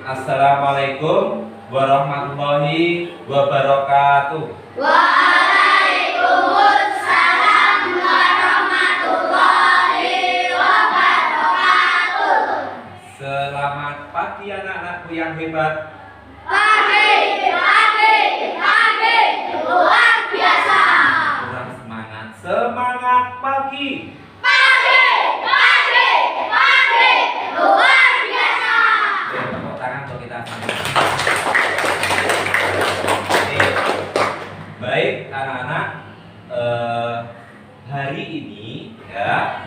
Assalamualaikum warahmatullahi wabarakatuh. Waalaikumsalam warahmatullahi wabarakatuh. Selamat pagi anak-anakku yang hebat. Pagi, luar biasa. Kurang semangat. Semangat pagi. Pagi, luar biasa. Oke, tepuk tangan untuk kita sambut. Oke. Baik anak-anak, hari ini ya,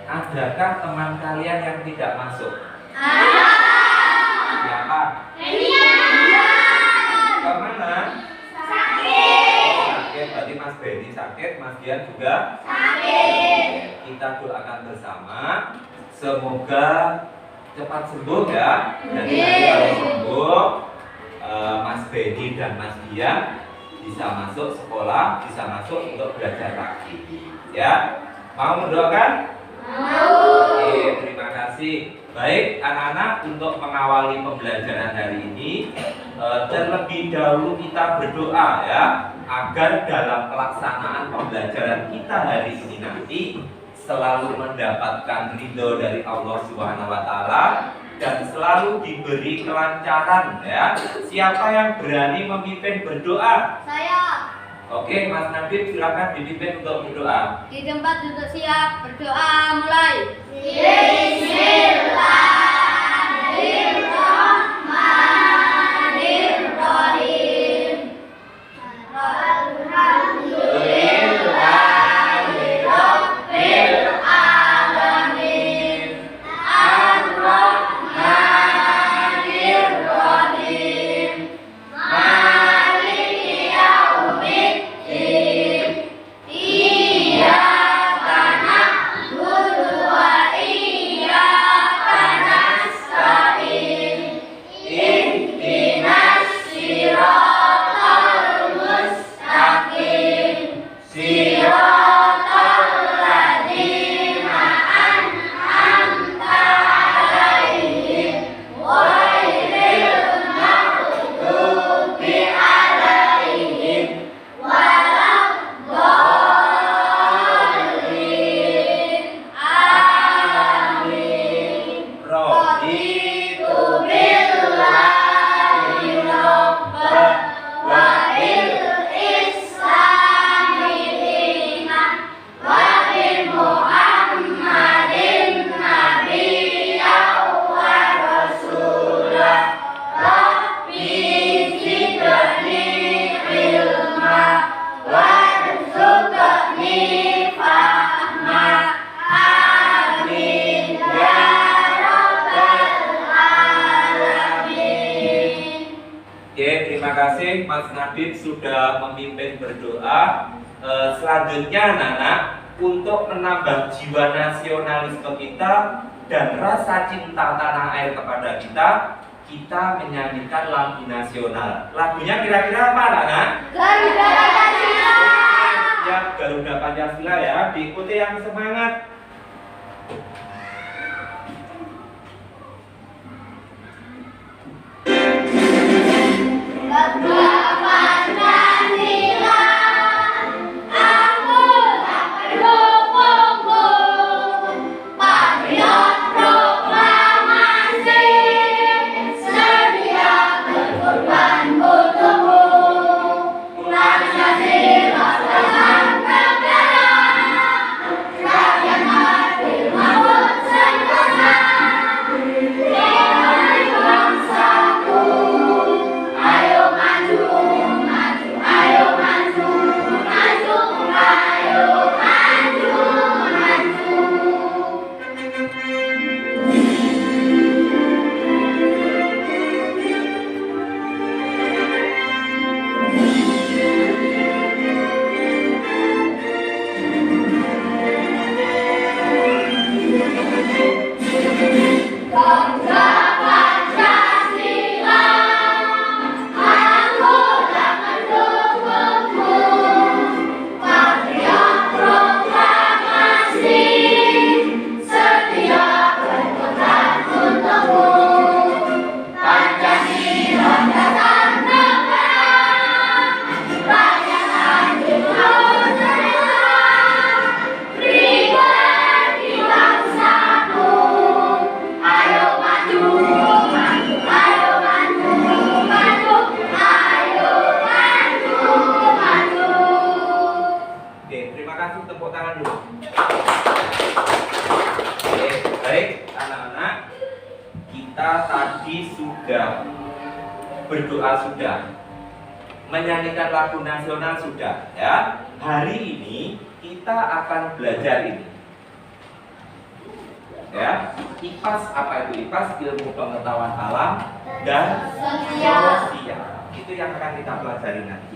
adakah teman kalian yang tidak masuk? Siapa? Kemana? Sakit, berarti Mas Benny sakit, Mas Dian juga Sakit. Kita doakan bersama, semoga cepat sembuh ya. Jadi nanti kalau sembuh, Mas Benny dan Mas Dian bisa masuk sekolah, bisa masuk untuk belajar lagi. Ya, mau mendoakan? Oke, terima kasih. Baik anak-anak, untuk mengawali pembelajaran hari ini, terlebih dahulu kita berdoa ya, agar dalam pelaksanaan pembelajaran kita hari ini nanti selalu mendapatkan ridho dari Allah Subhanahu wa Ta'ala dan selalu diberi kelancaran ya. Siapa yang berani memimpin berdoa? Saya Oke, Mas Nabil silakan dipimpin untuk berdoa. di tempat duduk siap, berdoa mulai. Bismillahirrahmanirrahim. Alhamdulillahirabbil alamin. Ar-Rahmanirrahim. Maliki yaumiddin. Iyyaka na'budu wa iyyaka nasta'in. Ihdinas siratal mustaqim. Siratal ladzina an'amta 'alaihim ghairil maghdubi 'alaihim waladdallin. Amin. Raditu billahi rabban wa bil islami dinan wa bi Muhammadin nabiyyan wa rasulah. Rabbi zidni ilma warzuqni fahma. Amin ya rabbal alamin. Oke, terima kasih Mas Nadib sudah memimpin berdoa. Selanjutnya anak-anak, untuk menambah jiwa nasionalisme kita dan rasa cinta tanah air kepada kita menyanyikan lagu nasional. Lagunya kira-kira apa anak-anak? Garuda Pancasila. Siap, Garuda Pancasila ya, diikuti yang semangat. Garuda Pancasila, aku tak pendukungmu. Patriot proklamasi, sedia berkorban untukmu. Pancasila pesan negara, rakyat adil maupun sentosa. Nilai bangsaku, ayo maju, maju, ayo maju, maju, ayo maju, maju. Garuda Pancasila, aku tak mendukungmu. Patriot proklamasi, sedia berkorban untukmu. kita tadi sudah berdoa, sudah menyanyikan lagu nasional, sudah ya. Hari ini kita akan belajar ini ya. IPAS, apa itu IPAS? Ilmu pengetahuan alam dan sosial. Itu yang akan kita pelajari nanti.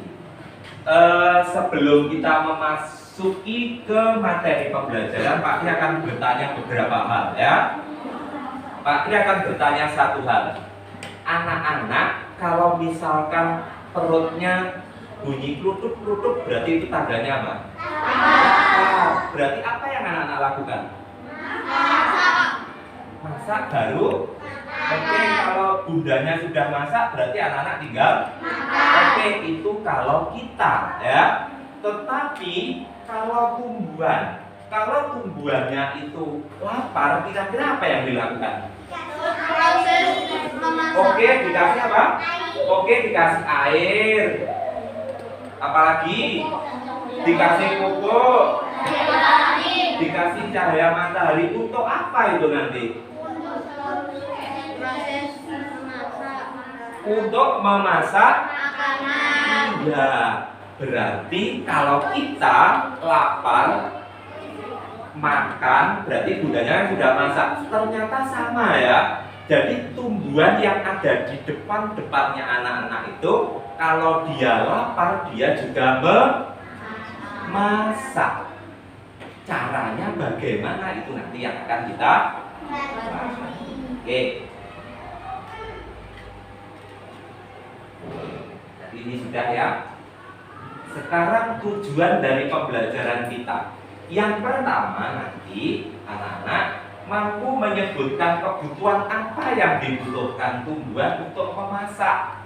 Sebelum kita memasuki ke materi pembelajaran, Pak Tri akan bertanya beberapa hal ya. Pak Tri akan bertanya satu hal. Anak-anak, kalau misalkan perutnya bunyi klutuk-klutuk, berarti itu tandanya apa? Berarti apa yang anak-anak lakukan? Masak baru. Oke, kalau bundanya sudah masak, berarti anak-anak tinggal. Oke, itu kalau kita ya. Tetapi kalau tumbuhannya itu lapar, kira-kira apa yang dilakukan? Oke, dikasih apa? Oke, dikasih air. Apalagi? Dikasih pupuk. Dikasih cahaya matahari. Untuk apa itu nanti? Untuk memasak makanan. Iya. Berarti kalau kita lapar makan, berarti bundanya sudah masak. Ternyata sama ya. Jadi tumbuhan yang ada di depannya anak-anak itu, kalau dia lapar, dia juga memasak. Caranya bagaimana itu nanti yang akan kita bahas. Oke. Jadi ini sudah ya. Sekarang tujuan dari pembelajaran kita. Yang pertama nanti anak-anak mampu menyebutkan kebutuhan apa yang dibutuhkan tumbuhan untuk memasak.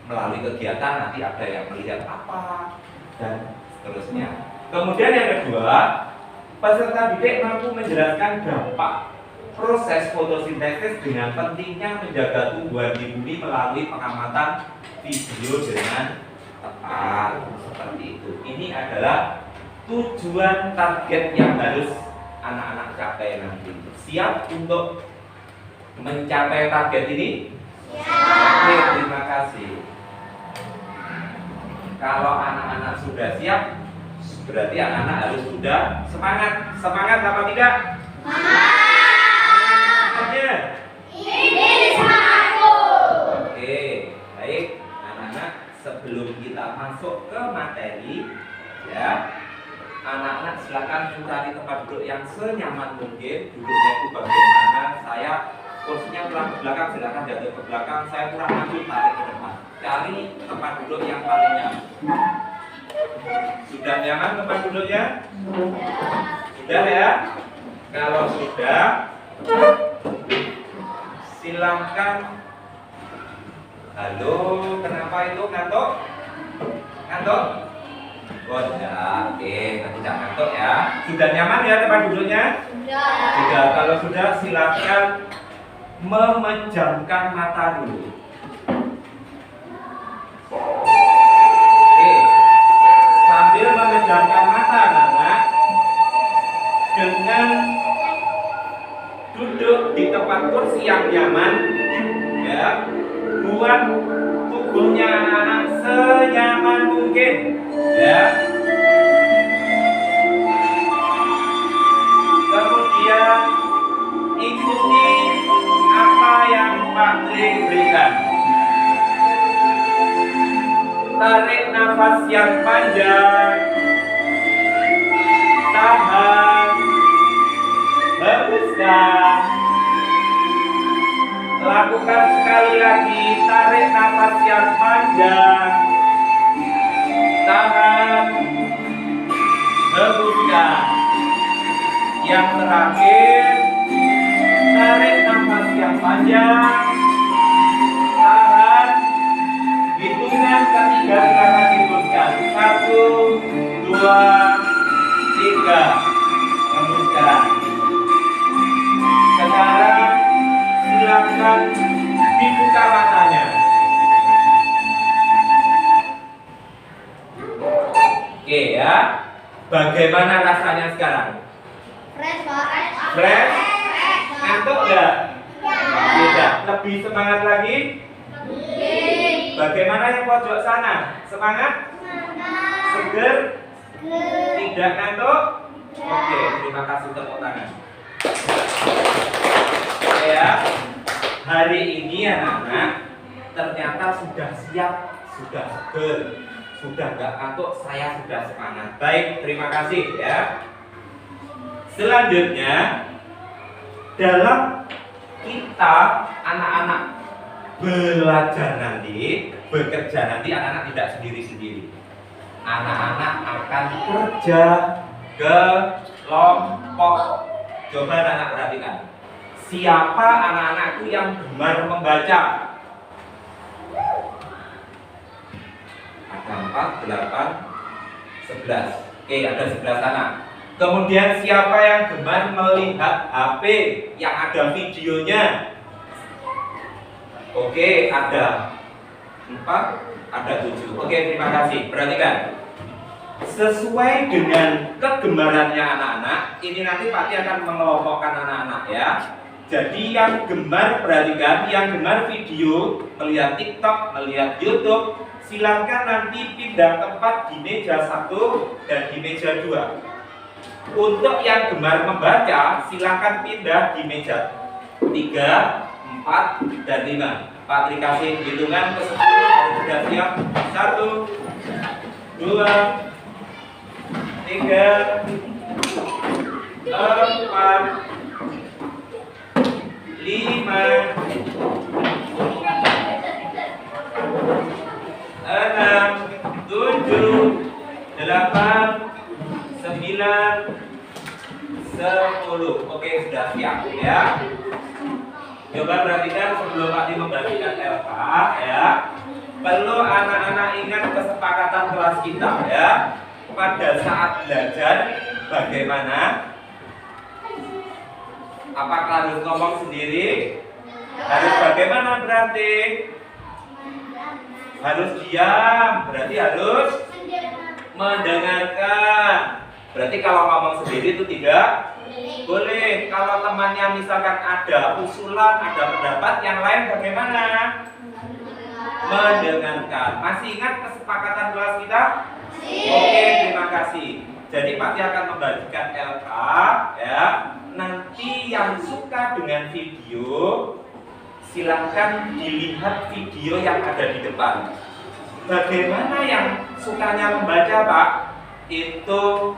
Melalui kegiatan nanti ada yang melihat apa dan seterusnya. Kemudian yang kedua, peserta didik mampu menjelaskan dampak proses fotosintesis dengan pentingnya menjaga tumbuhan di bumi melalui pengamatan video dengan tepat. Seperti itu. Ini adalah tujuan target yang harus anak-anak capai nanti. Siap untuk mencapai target ini? Siap. Oke, terima kasih. Kalau anak-anak sudah siap, berarti anak-anak harus sudah semangat. Semangat apa tidak? Semangat. Ini semangatku. Oke, baik anak-anak. Sebelum kita masuk ke materi, ya, anak-anak silakan mencari tempat duduk yang senyaman mungkin. Duduknya itu bagaimana? Saya kursinya kurang ke belakang, silakan jatuh ke belakang. Saya kurang maju, tarik ke depan. Cari tempat duduk yang paling nyaman. Sudah nyaman tempat duduknya? Sudah ya? Kalau sudah, silakan. Halo, kenapa itu ngantuk? Ngantuk? Oh tidak, oke, tidak ngantuk ya. Sudah nyaman ya tempat duduknya? Sudah. Kalau sudah silakan memejamkan mata dulu. Oke, sambil memejamkan mata anak-anak, dengan duduk di tempat kursi yang nyaman, ya. Buat tubuhnya anak-anak senyaman mungkin, ya. Kemudian ikuti apa yang Pak Tri berikan. Tarik nafas yang panjang, tahan, hembuskan. Lakukan sekali lagi, tarik nafas yang panjang, tahan, hembuskan. Yang terakhir, tarik nafas yang panjang, tahan, hitungan ketiga silakan hembuskan. 1, 2, 3, hembuskan. Sekarang silakan dibuka matanya. Oke ya. Bagaimana rasanya sekarang? Fresh, Pak. Fresh? Ngantuk enggak? Tidak. Lebih semangat lagi? Bagaimana yang pojok sana? Semangat? Seger? Tidak ngantuk? Oke, terima kasih, tepuk tangan. Oke ya. Hari ini anak-anak ternyata sudah siap, sudah seger, sudah nggak ngantuk, saya sudah semangat. Baik, terima kasih ya. Selanjutnya, dalam kita anak-anak belajar nanti, bekerja nanti, anak-anak tidak sendiri-sendiri. Anak-anak akan kerja kelompok. Coba anak-anak perhatikan. Siapa anak-anakku yang gemar membaca? Ada 4, 8, 11. Oke, ada 11 anak. Kemudian siapa yang gemar melihat HP yang ada videonya? Oke, ada 4, ada 7. Oke, terima kasih. Perhatikan. Sesuai dengan kegemarannya anak-anak, ini nanti Pak Ti akan mengelompokkan anak-anak ya. Jadi yang gemar, perhatikan, yang gemar video, melihat TikTok, melihat YouTube, silakan nanti pindah tempat di meja 1 dan di meja 2. Untuk yang gemar membaca, silakan pindah di meja 3, 4, dan 5. Pak Tri kasih hitungan ke 10, sudah siap. 1, 2, 3, 4, 5, 6, 7, 8, 9, 10. Oke, sudah siap ya. Coba perhatikan sebelum Pak Ti membagikan LK ya. Perlu anak-anak ingat kesepakatan kelas kita ya. Pada saat belajar bagaimana? Apakah harus ngomong sendiri? Harus bagaimana berarti? Harus diam, berarti harus mendengarkan. Berarti kalau ngomong sendiri itu tidak boleh. Kalau temannya misalkan ada usulan, ada pendapat yang lain bagaimana? Mendengarkan. Masih ingat kesepakatan kelas kita? Oke, terima kasih. Jadi Pak Ti akan membagikan LK ya. Nanti yang suka dengan video, silahkan dilihat video yang ada di depan. Bagaimana yang sukanya membaca Pak? Itu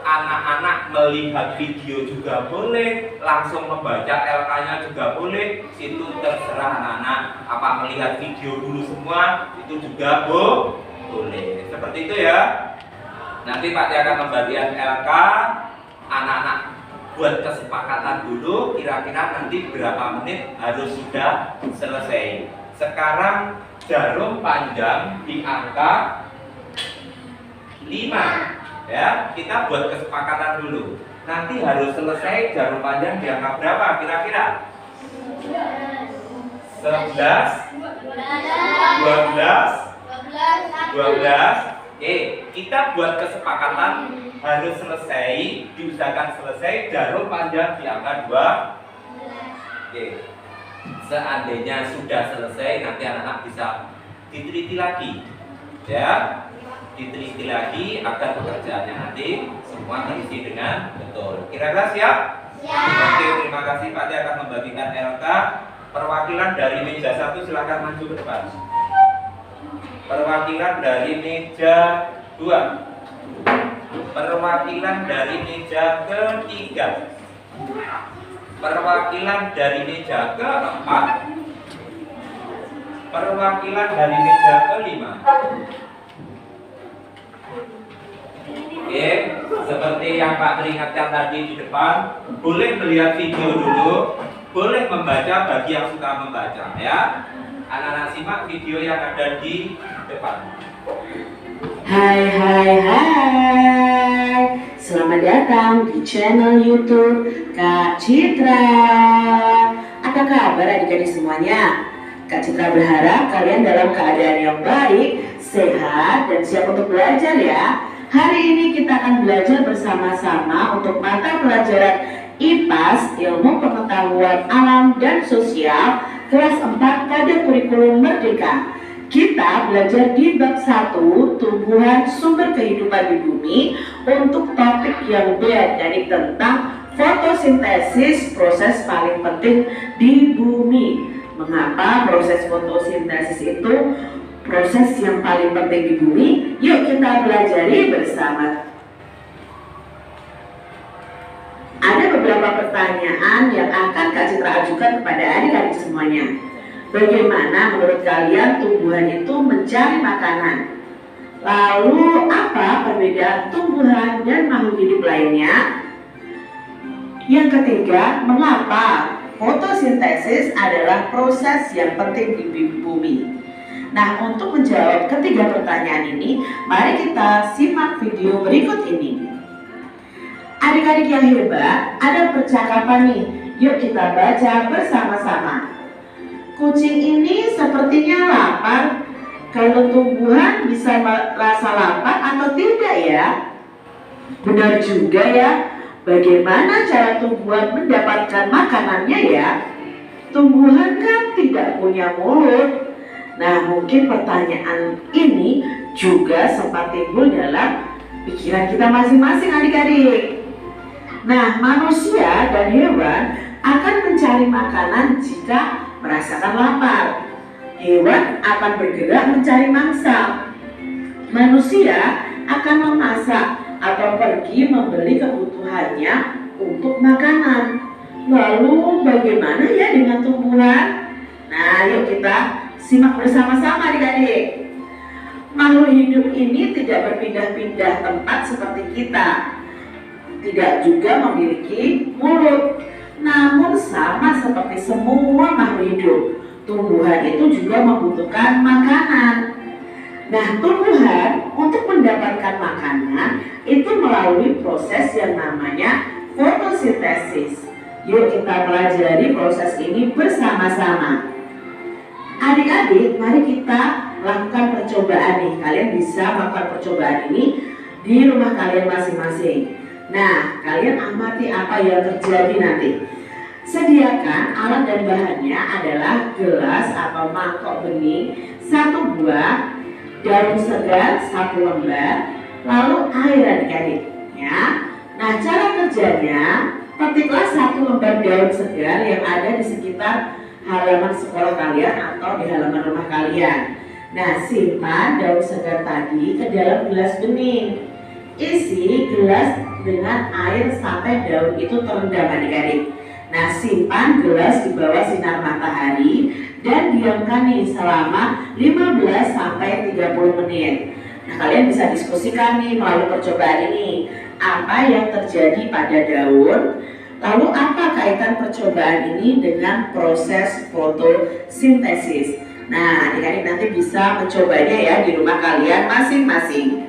anak-anak melihat video juga boleh, langsung membaca LK-nya juga boleh. Itu terserah anak-anak. Apa melihat video dulu semua, itu juga boleh. Seperti itu ya. Nanti Pak Ti akan membagikan LK. Anak-anak buat kesepakatan dulu, kira-kira nanti berapa menit harus sudah selesai. Sekarang jarum panjang di angka 5 ya. Kita buat kesepakatan dulu. Nanti harus selesai jarum panjang di angka berapa kira-kira? 11, 12. Oke, kita buat kesepakatan harus selesai, diusahakan selesai jarum panjang di angka 2. Oke. Seandainya sudah selesai, nanti anak-anak bisa diteliti lagi. Ya. Diteliti lagi agar pekerjaannya nanti semua terisi dengan betul. Kira-kira siap? Siap. Oke, terima kasih. Pak Ti akan membagikan LK. Perwakilan dari meja 1 silakan maju ke depan. Perwakilan dari meja 2. Perwakilan dari meja ketiga. Perwakilan dari meja keempat. Perwakilan dari meja kelima. Oke, seperti yang Pak Tri ingatkan tadi di depan, boleh melihat video dulu, boleh membaca bagi yang suka membaca ya. Anak-anak simak video yang ada di depan. Hai, selamat datang di channel YouTube Kak Citra. Apa kabar adik-adik semuanya? Kak Citra berharap kalian dalam keadaan yang baik, sehat, dan siap untuk belajar ya. Hari ini kita akan belajar bersama-sama untuk mata pelajaran IPAS, Ilmu Pengetahuan Alam dan Sosial, kelas 4 pada kurikulum Merdeka. Kita belajar di bab 1 tumbuhan sumber kehidupan di bumi untuk topik yang B, jadi tentang fotosintesis, proses paling penting di bumi. Mengapa proses fotosintesis itu proses yang paling penting di bumi? Yuk kita pelajari bersama. Ada beberapa pertanyaan yang akan Kak Citra ajukan kepada adik-adik semuanya. Bagaimana menurut kalian tumbuhan itu mencari makanan? Lalu apa perbedaan tumbuhan dan makhluk hidup lainnya? Yang ketiga, mengapa fotosintesis adalah proses yang penting di bumi? Nah, untuk menjawab ketiga pertanyaan ini, mari kita simak video berikut ini. Adik-adik yang hebat, ada percakapan nih. Yuk kita baca bersama-sama. Kucing ini sepertinya lapar. Kalau tumbuhan bisa merasa lapar atau tidak ya? Benar juga ya. Bagaimana cara tumbuhan mendapatkan makanannya ya? Tumbuhan kan tidak punya mulut. Nah, mungkin pertanyaan ini juga sempat timbul dalam pikiran kita masing-masing adik-adik. Nah, manusia dan hewan akan mencari makanan jika merasakan lapar. Hewan akan bergerak mencari mangsa. Manusia akan memasak atau pergi membeli kebutuhannya untuk makanan. Lalu bagaimana ya dengan tumbuhan? Nah, yuk kita simak bersama-sama adik-adik. Makhluk hidup ini tidak berpindah-pindah tempat seperti kita. Tidak juga memiliki mulut. Namun sama seperti semua makhluk hidup, tumbuhan itu juga membutuhkan makanan. Nah, tumbuhan untuk mendapatkan makanan itu melalui proses yang namanya fotosintesis. Yuk kita pelajari proses ini bersama-sama. Adik-adik, mari kita lakukan percobaan nih. Kalian bisa melakukan percobaan ini di rumah kalian masing-masing. Nah, kalian amati apa yang terjadi nanti. Sediakan alat dan bahannya adalah gelas atau mangkok bening 1 buah, daun segar 1 lembar, lalu air adik-adik ya. Nah, cara kerjanya, petiklah 1 lembar daun segar yang ada di sekitar halaman sekolah kalian atau di halaman rumah kalian. Nah, simpan daun segar tadi ke dalam gelas bening. Isi gelas dengan air sampai daun itu terendam adik-adik. Nah, simpan gelas di bawah sinar matahari dan diamkan nih selama 15 sampai 30 menit. Nah, kalian bisa diskusikan nih melalui percobaan ini. Apa yang terjadi pada daun? Lalu apa kaitan percobaan ini dengan proses fotosintesis? Nah, adik-adik nanti bisa mencobanya ya di rumah kalian masing-masing.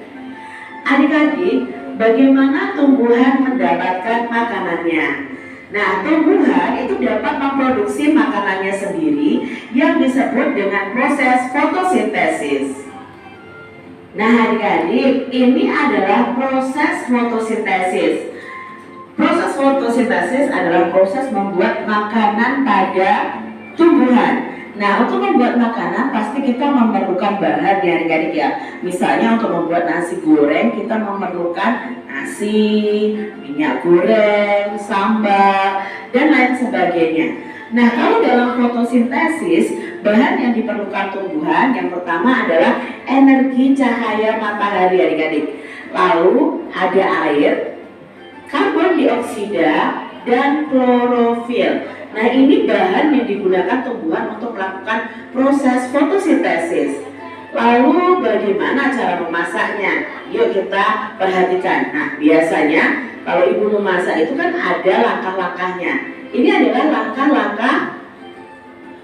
Adik-adik, bagaimana tumbuhan mendapatkan makanannya? Nah, tumbuhan itu dapat memproduksi makanannya sendiri yang disebut dengan proses fotosintesis. Nah, adik-adik, ini adalah proses fotosintesis. Proses fotosintesis adalah proses membuat makanan pada tumbuhan. Nah, untuk membuat makanan pasti kita memerlukan bahan ya adik-adik ya. Misalnya untuk membuat nasi goreng kita memerlukan nasi, minyak goreng, sambal, dan lain sebagainya. Nah, kalau dalam fotosintesis, bahan yang diperlukan tumbuhan yang pertama adalah energi cahaya matahari adik-adik. Lalu ada air, karbon dioksida, dan klorofil. Nah, ini bahan yang digunakan tumbuhan untuk melakukan proses fotosintesis. Lalu bagaimana cara memasaknya? Yuk kita perhatikan. Nah, biasanya kalau ibu memasak itu kan ada langkah-langkahnya. Ini adalah langkah-langkah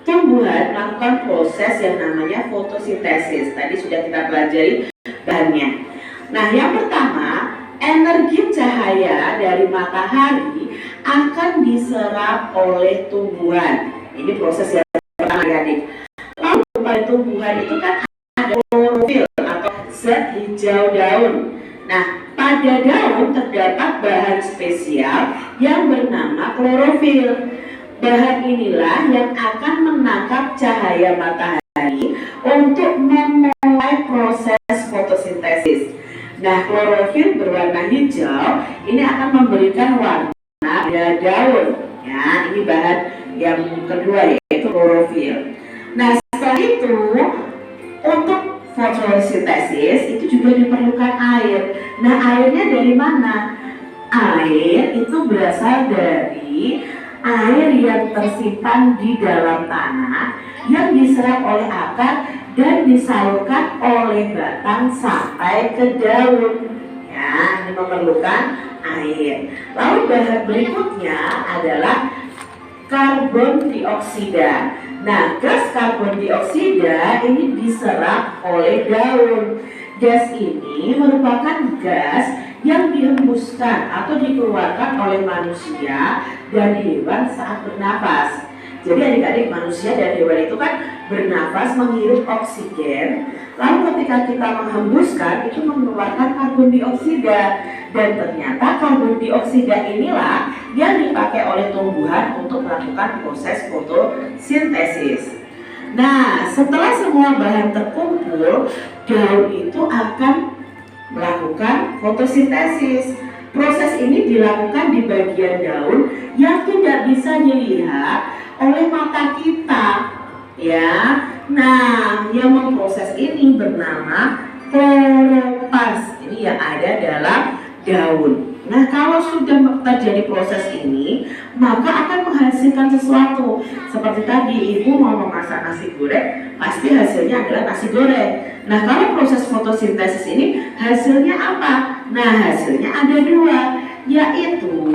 tumbuhan melakukan proses yang namanya fotosintesis. Tadi sudah kita pelajari bahannya. Nah, yang pertama, energi cahaya dari matahari akan diserap oleh tumbuhan. Ini proses yang pertama adik. Lalu pada tumbuhan itu kan ada klorofil atau zat hijau daun. Nah, pada daun terdapat bahan spesial yang bernama klorofil. Bahan inilah yang akan menangkap cahaya matahari untuk memulai proses fotosintesis. Nah, klorofil berwarna hijau ini akan memberikan warna pada daun. Ya, ini bahan yang kedua yaitu klorofil. Nah, setelah itu untuk fotosintesis itu juga diperlukan air. Nah, airnya dari mana? Air itu berasal dari air yang tersimpan di dalam tanah yang diserap oleh akar dan disalurkan oleh batang sampai ke daun. Ya, ini memerlukan air. Lalu bahan berikutnya adalah karbon dioksida. Nah, gas karbon dioksida ini diserap oleh daun. Gas ini merupakan gas yang dihembuskan atau dikeluarkan oleh manusia dan hewan saat bernafas. Jadi adik-adik, manusia dan hewan itu kan bernafas menghirup oksigen, lalu ketika kita menghembuskan itu mengeluarkan karbon dioksida, dan ternyata karbon dioksida inilah yang dipakai oleh tumbuhan untuk melakukan proses fotosintesis. Nah, setelah semua bahan terkumpul, daun itu akan melakukan fotosintesis. Proses ini dilakukan di bagian daun yang tidak bisa dilihat oleh mata kita, ya. Nah, yang memproses ini bernama kloroplast. Ini yang ada dalam daun. Nah, kalau sudah terjadi proses ini, maka akan menghasilkan sesuatu. Seperti tadi, ibu mau memasak nasi goreng, pasti hasilnya adalah nasi goreng. Nah, kalau proses fotosintesis ini hasilnya apa? Nah, hasilnya ada dua, yaitu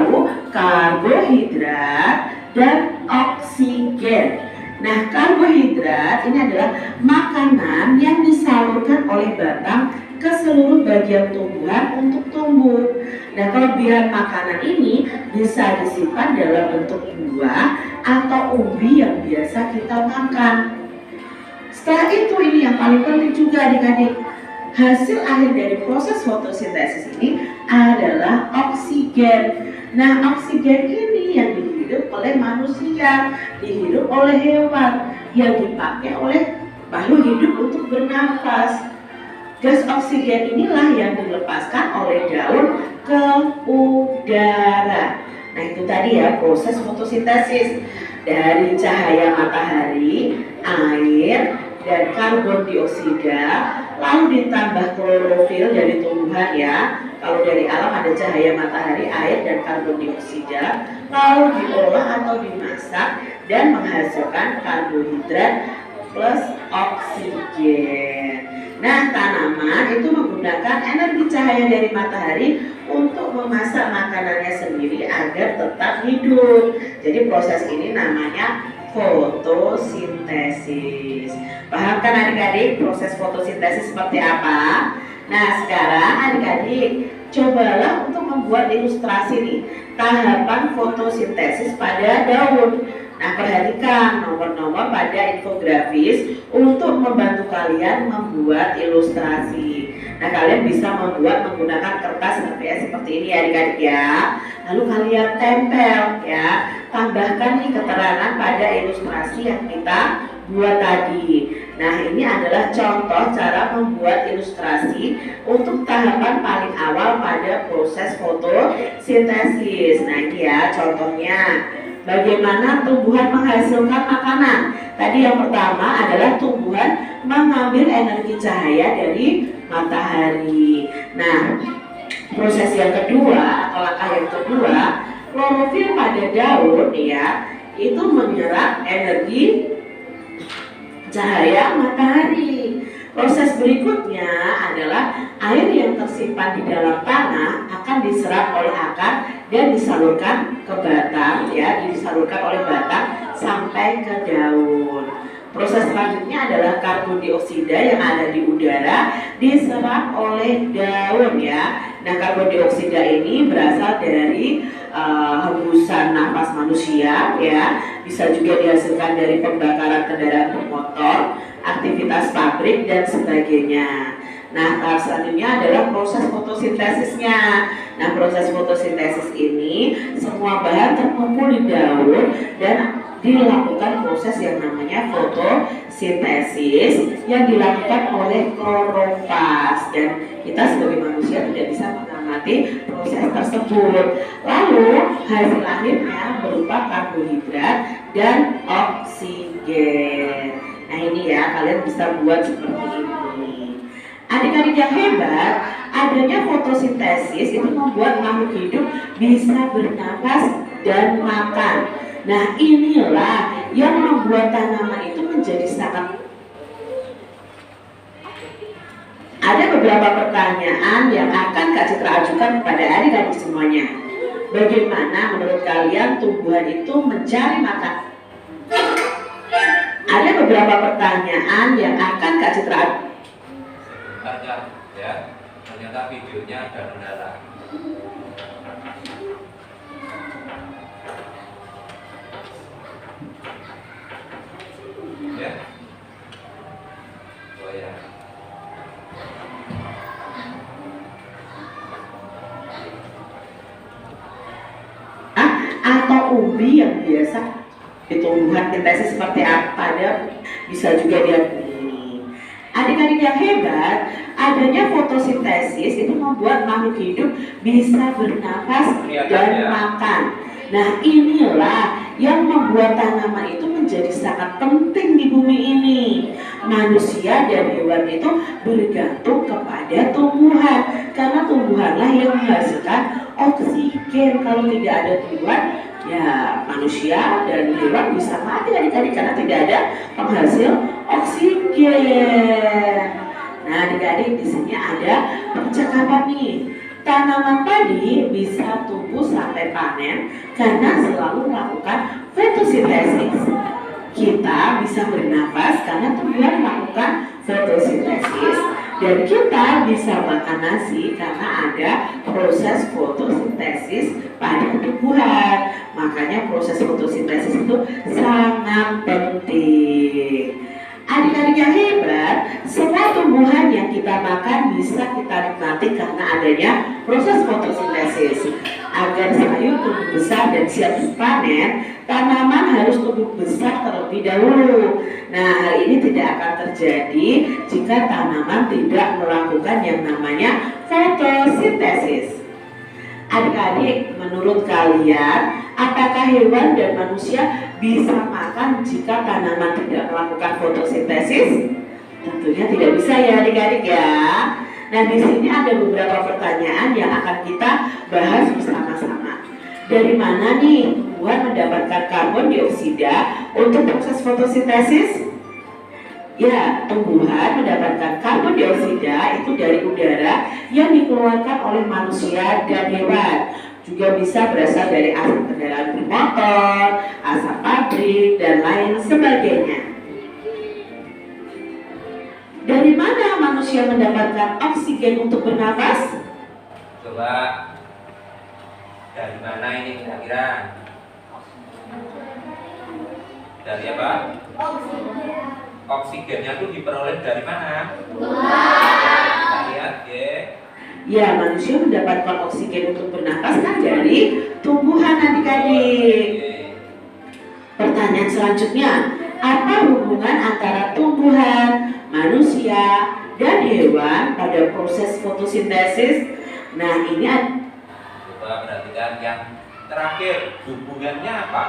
karbohidrat dan oksigen. Nah, karbohidrat ini adalah makanan yang disalurkan oleh batang ke seluruh bagian tumbuhan untuk tumbuh. Nah, kelebihan makanan ini bisa disimpan dalam bentuk buah atau umbi yang biasa kita makan. Setelah itu, ini yang paling penting juga adik-adik, hasil akhir dari proses fotosintesis ini adalah oksigen. Nah, oksigen ini yang dihirup oleh manusia, dihirup oleh hewan, yang dipakai oleh makhluk hidup untuk bernafas. Gas oksigen inilah yang dilepaskan oleh daun ke udara. Nah, itu tadi ya proses fotosintesis dari cahaya matahari, air, dan karbon dioksida, lalu ditambah klorofil dari tumbuhan ya. Kalau dari alam ada cahaya matahari, air, dan karbon dioksida, lalu diolah atau dimasak dan menghasilkan karbohidrat plus oksigen. Nah, tanaman itu menggunakan energi cahaya dari matahari untuk memasak makanannya sendiri agar tetap hidup. Jadi proses ini namanya fotosintesis. Paham kan adik-adik proses fotosintesis seperti apa? Nah, sekarang adik-adik cobalah untuk membuat ilustrasi nih tahapan fotosintesis pada daun. Nah, perhatikan nomor-nomor pada infografis untuk membantu kalian membuat ilustrasi. Nah, kalian bisa membuat menggunakan kertas HVS seperti ini ya adik-adik ya. Lalu kalian tempel ya, tambahkan nih keterangan pada ilustrasi yang kita buat tadi. Nah, ini adalah contoh cara membuat ilustrasi untuk tahapan paling awal pada proses fotosintesis. Nah, ini ya contohnya. Bagaimana tumbuhan menghasilkan makanan? Tadi yang pertama adalah tumbuhan mengambil energi cahaya dari matahari. Nah, proses yang kedua atau langkah yang kedua, klorofil pada daun ya, itu menyerap energi cahaya matahari. Proses berikutnya adalah air yang tersimpan di dalam tanah akan diserap oleh akar dan disalurkan ke batang ya, disalurkan oleh batang sampai ke daun. Proses selanjutnya adalah karbon dioksida yang ada di udara diserap oleh daun ya. Nah, karbon dioksida ini berasal dari hembusan nafas manusia ya, bisa juga dihasilkan dari pembakaran kendaraan bermotor, aktivitas pabrik dan sebagainya. Nah, tahap selanjutnya adalah proses fotosintesisnya. Nah, proses fotosintesis ini semua bahan terkumpul di daun dan dilakukan proses yang namanya fotosintesis yang dilakukan oleh kloroplas, dan kita sebagai manusia tidak bisa mengamati proses tersebut. Lalu hasil akhirnya berupa karbohidrat dan oksigen. Nah, ini ya, kalian bisa buat seperti ini. Adik-adik yang hebat, adanya fotosintesis itu membuat makhluk hidup bisa bernapas dan makan. Nah, inilah yang membuat tanaman itu menjadi sangat. Ada beberapa pertanyaan yang akan Kak Citra ajukan kepada adik-adik semuanya. Bagaimana menurut kalian tumbuhan itu mencari makan? Ada beberapa pertanyaan yang akan Kak Citra ajukan. Sebentar ya, ternyata videonya ada kendala. Ya, oh ya. Atau umbi yang biasa di tumbuhan sintesis seperti apa? Ada bisa juga dia ini. Adik-adik yang hebat, adanya fotosintesis itu membuat makhluk hidup bisa bernapas dan makan. Nah, inilah yang membuat tanaman itu menjadi sangat penting di bumi ini. Manusia dan hewan itu bergantung kepada tumbuhan, karena tumbuhanlah yang menghasilkan oksigen. Kalau tidak ada tumbuhan, ya manusia dan hewan bisa mati adik-adik karena tidak ada penghasil oksigen. Nah, adik-adik di sini ada percakapan nih. Tanaman padi bisa tumbuh sampai panen karena selalu melakukan fotosintesis. Kita bisa bernapas karena tumbuhan melakukan fotosintesis, dan kita bisa makan nasi karena ada proses fotosintesis pada tumbuhan. Makanya proses fotosintesis itu sangat penting. Adik-adik yang hebat, semua tumbuhan yang kita makan bisa kita nikmati karena adanya proses fotosintesis. Agar sayur tumbuh besar dan siap dipanen, tanaman harus tumbuh besar terlebih dahulu. Nah, hal ini tidak akan terjadi jika tanaman tidak melakukan yang namanya fotosintesis. Adik-adik, menurut kalian, apakah hewan dan manusia bisa makan jika tanaman tidak melakukan fotosintesis? Tentunya tidak bisa ya adik-adik ya. Nah, di sini ada beberapa pertanyaan yang akan kita bahas bersama-sama. Dari mana nih tumbuhan mendapatkan karbon dioksida untuk proses fotosintesis? Ya, tumbuhan mendapatkan karbon dioksida itu dari udara yang dikeluarkan oleh manusia dan hewan. Juga bisa berasal dari asap kendaraan bermotor, asap pabrik, dan lain sebagainya. Dari mana manusia mendapatkan oksigen untuk bernapas? Coba dari mana ini kira-kira? Dari apa? Oksigennya itu diperoleh dari mana? Kita lihat ya. Ya, manusia mendapatkan oksigen untuk bernapas kan dari tumbuhan adik-adik. Pertanyaan selanjutnya, apa hubungan antara tumbuhan, manusia, dan hewan pada proses fotosintesis? Nah, ini Coba perhatikan yang terakhir, hubungannya apa?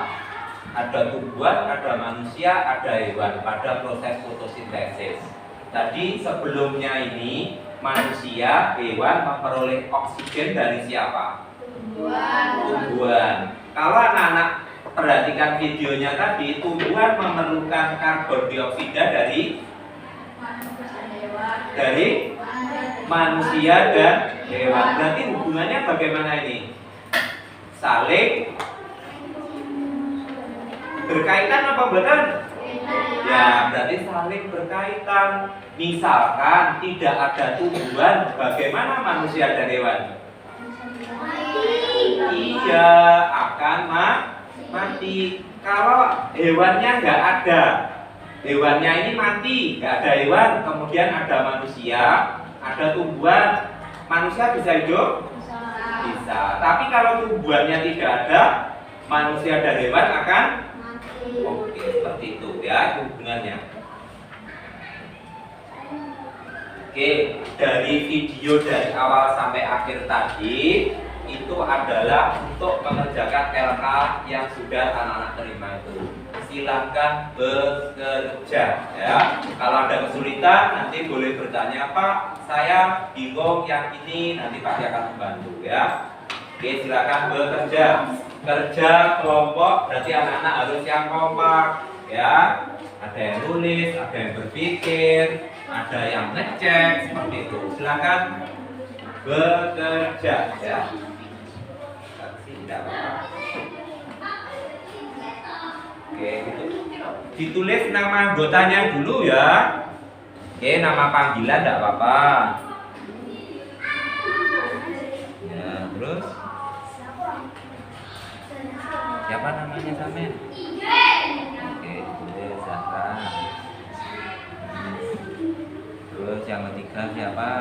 Ada tumbuhan, ada manusia, ada hewan pada proses fotosintesis. Tadi sebelumnya ini manusia, hewan memperoleh oksigen dari siapa? Tumbuhan. Kalau anak-anak perhatikan videonya tadi, tumbuhan memerlukan karbon dioksida dari manusia dan hewan. Berarti hubungannya bagaimana ini? Saling berkaitan apa benar? Ya, berarti saling berkaitan. Misalkan tidak ada tumbuhan, bagaimana manusia dan hewan? Iya, akan mati. Kalau hewannya nggak ada, hewannya ini mati, nggak ada hewan, kemudian ada manusia, ada tumbuhan, manusia bisa hidup? Bisa. Tapi kalau tumbuhannya tidak ada, manusia dan hewan akan oke, seperti itu ya hubungannya. Oke, dari video dari awal sampai akhir tadi itu adalah untuk mengerjakan LK yang sudah anak-anak terima itu. Silakan bekerja ya. Kalau ada kesulitan nanti boleh bertanya, Pak, saya bingung yang ini, nanti Pak akan membantu ya. Oke, silakan bekerja. Kerja kelompok berarti anak-anak harus yang kompak ya. Ada yang nulis, ada yang berpikir, ada yang ngecek seperti itu. Silakan bekerja ya. Tidak apa-apa. Oke, gitu. Ditulis nama anggotanya dulu ya. Oke, nama panggilan tidak apa-apa. Ya, terus siapa namanya Samen? Oke, ditulis Zahra. Terus yang ketiga siapa?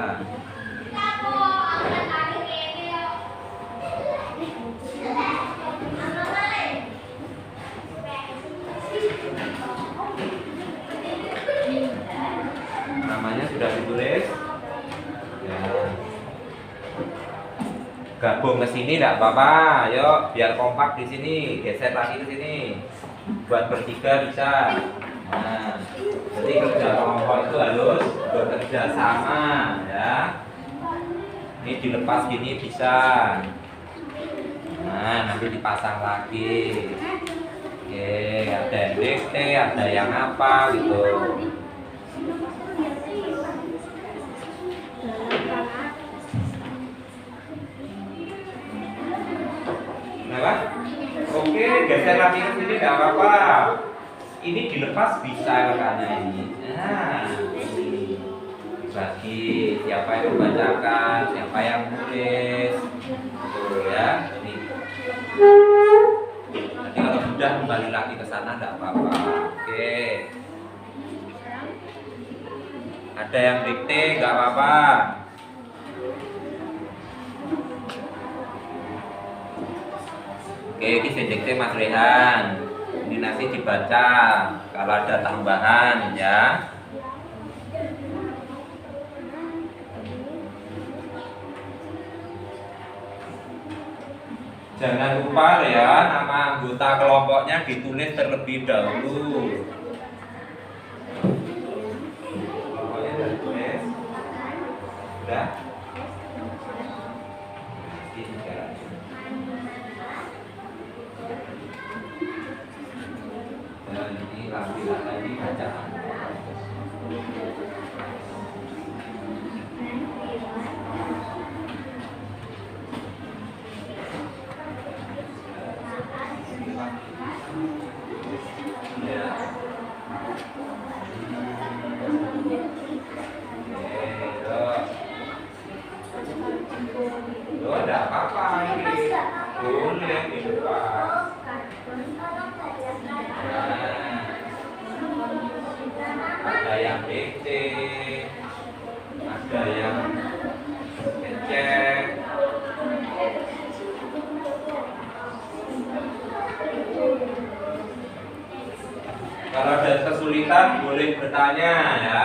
Namanya sudah ditulis ya. Gabung ke sini tidak apa-apa, yuk biar kompak di sini, geser lagi ke sini buat bertiga bisa. Nah, jadi kerja kelompok itu harus bekerja sama ya. Ini dilepas gini bisa. Nah, nanti dipasang lagi. Oke, ada yang dikte, ada yang apa gitu. Kenapa? Oke, geser lagi ke sini nggak apa-apa. Ini dilepas bisa makanya ini. Nah, ini bagi siapa yang membacakan, siapa yang menulis, tuh ya. Ini. Nanti kalau sudah kembali lagi ke sana nggak apa-apa. Oke. Ada yang dikte nggak apa-apa. Oke, ini dikte Mas Rehan. Ini nanti dibaca kalau ada tambahan ya. Jangan lupa ya, nama anggota kelompoknya ditulis terlebih dahulu. Kelompoknya sudah ditulis. Sudah? Dan ini lagi bacaan. Ada apa-apa ini? Boleh dilepas. Ada yang dikte, ada yang ngecek. Kalau ada kesulitan boleh bertanya ya.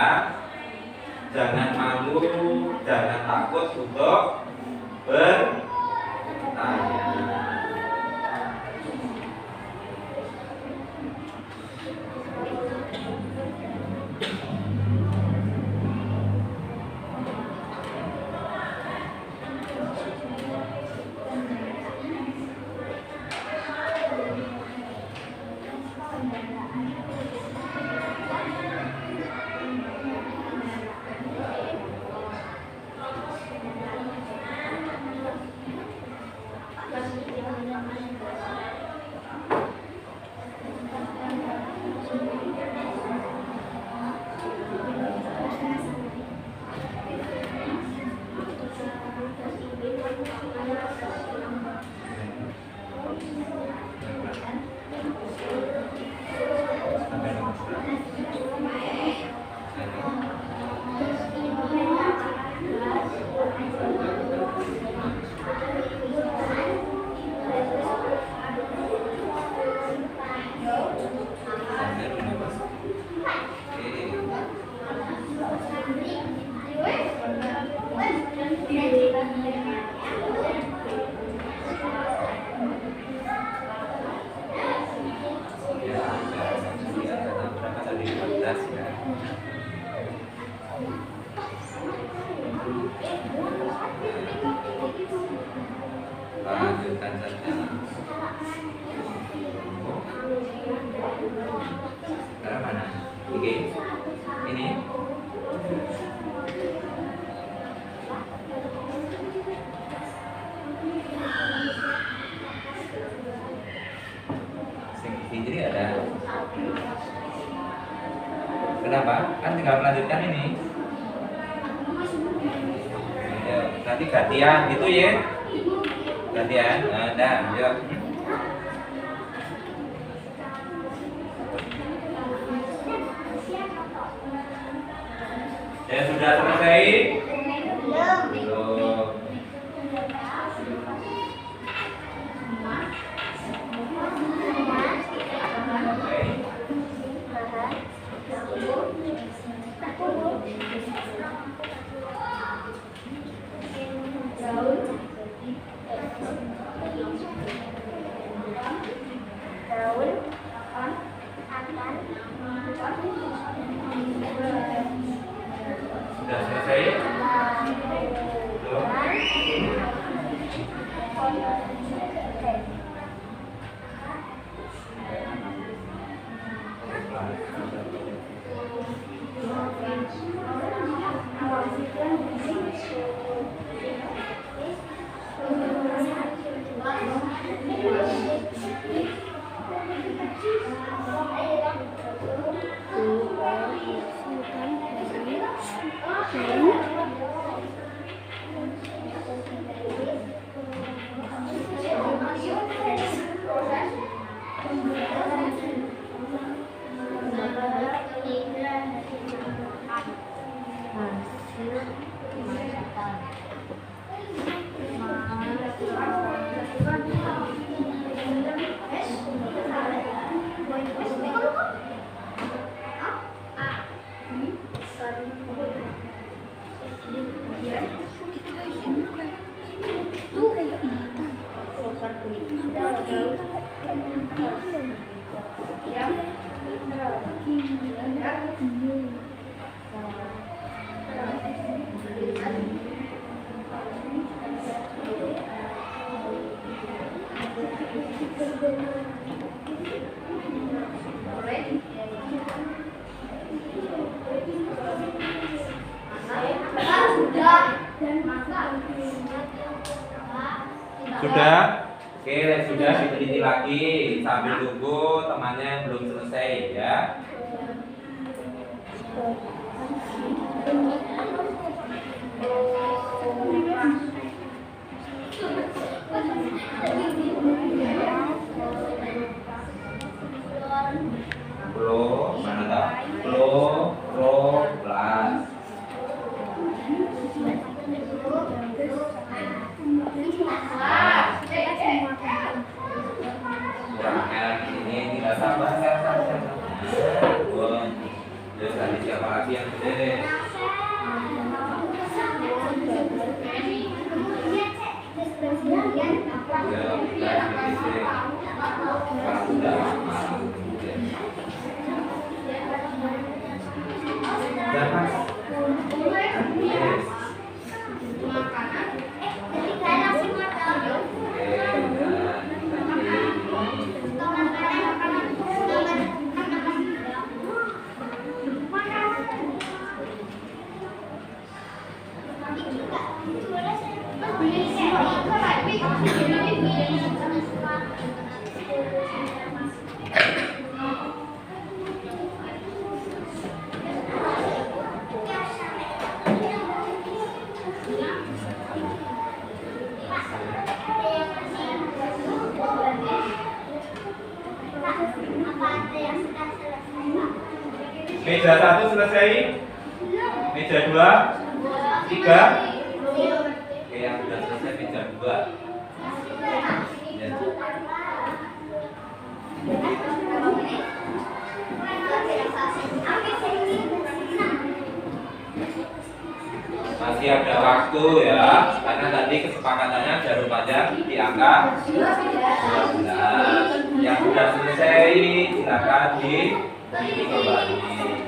Jangan malu, jangan takut untuk bertanya. jelas ya. Lanjutkan saja. Sekarang mana? Ini. Jadi ada. Kenapa? Kan tinggal melanjutkan ini. Ya, nanti gantian gitu ya. Gantian. Nah, yuk. Ya sudah selesai? Belum. Sudah selesai? Belum? Sudah? Oke, sudah diteliti lagi sambil tunggu temannya yang belum selesai ya. Pro, mana tak? Pro, plus. Kurang ini tidak sabar. Terus tadi siapa lagi yang gede? Meja 1 selesai? Meja 2? 3? Oke, yang sudah selesai meja 2. Ya. Masih ada waktu ya, karena tadi kesepakatannya jarum panjang di angka 12. Yang sudah selesai silakan di kembali.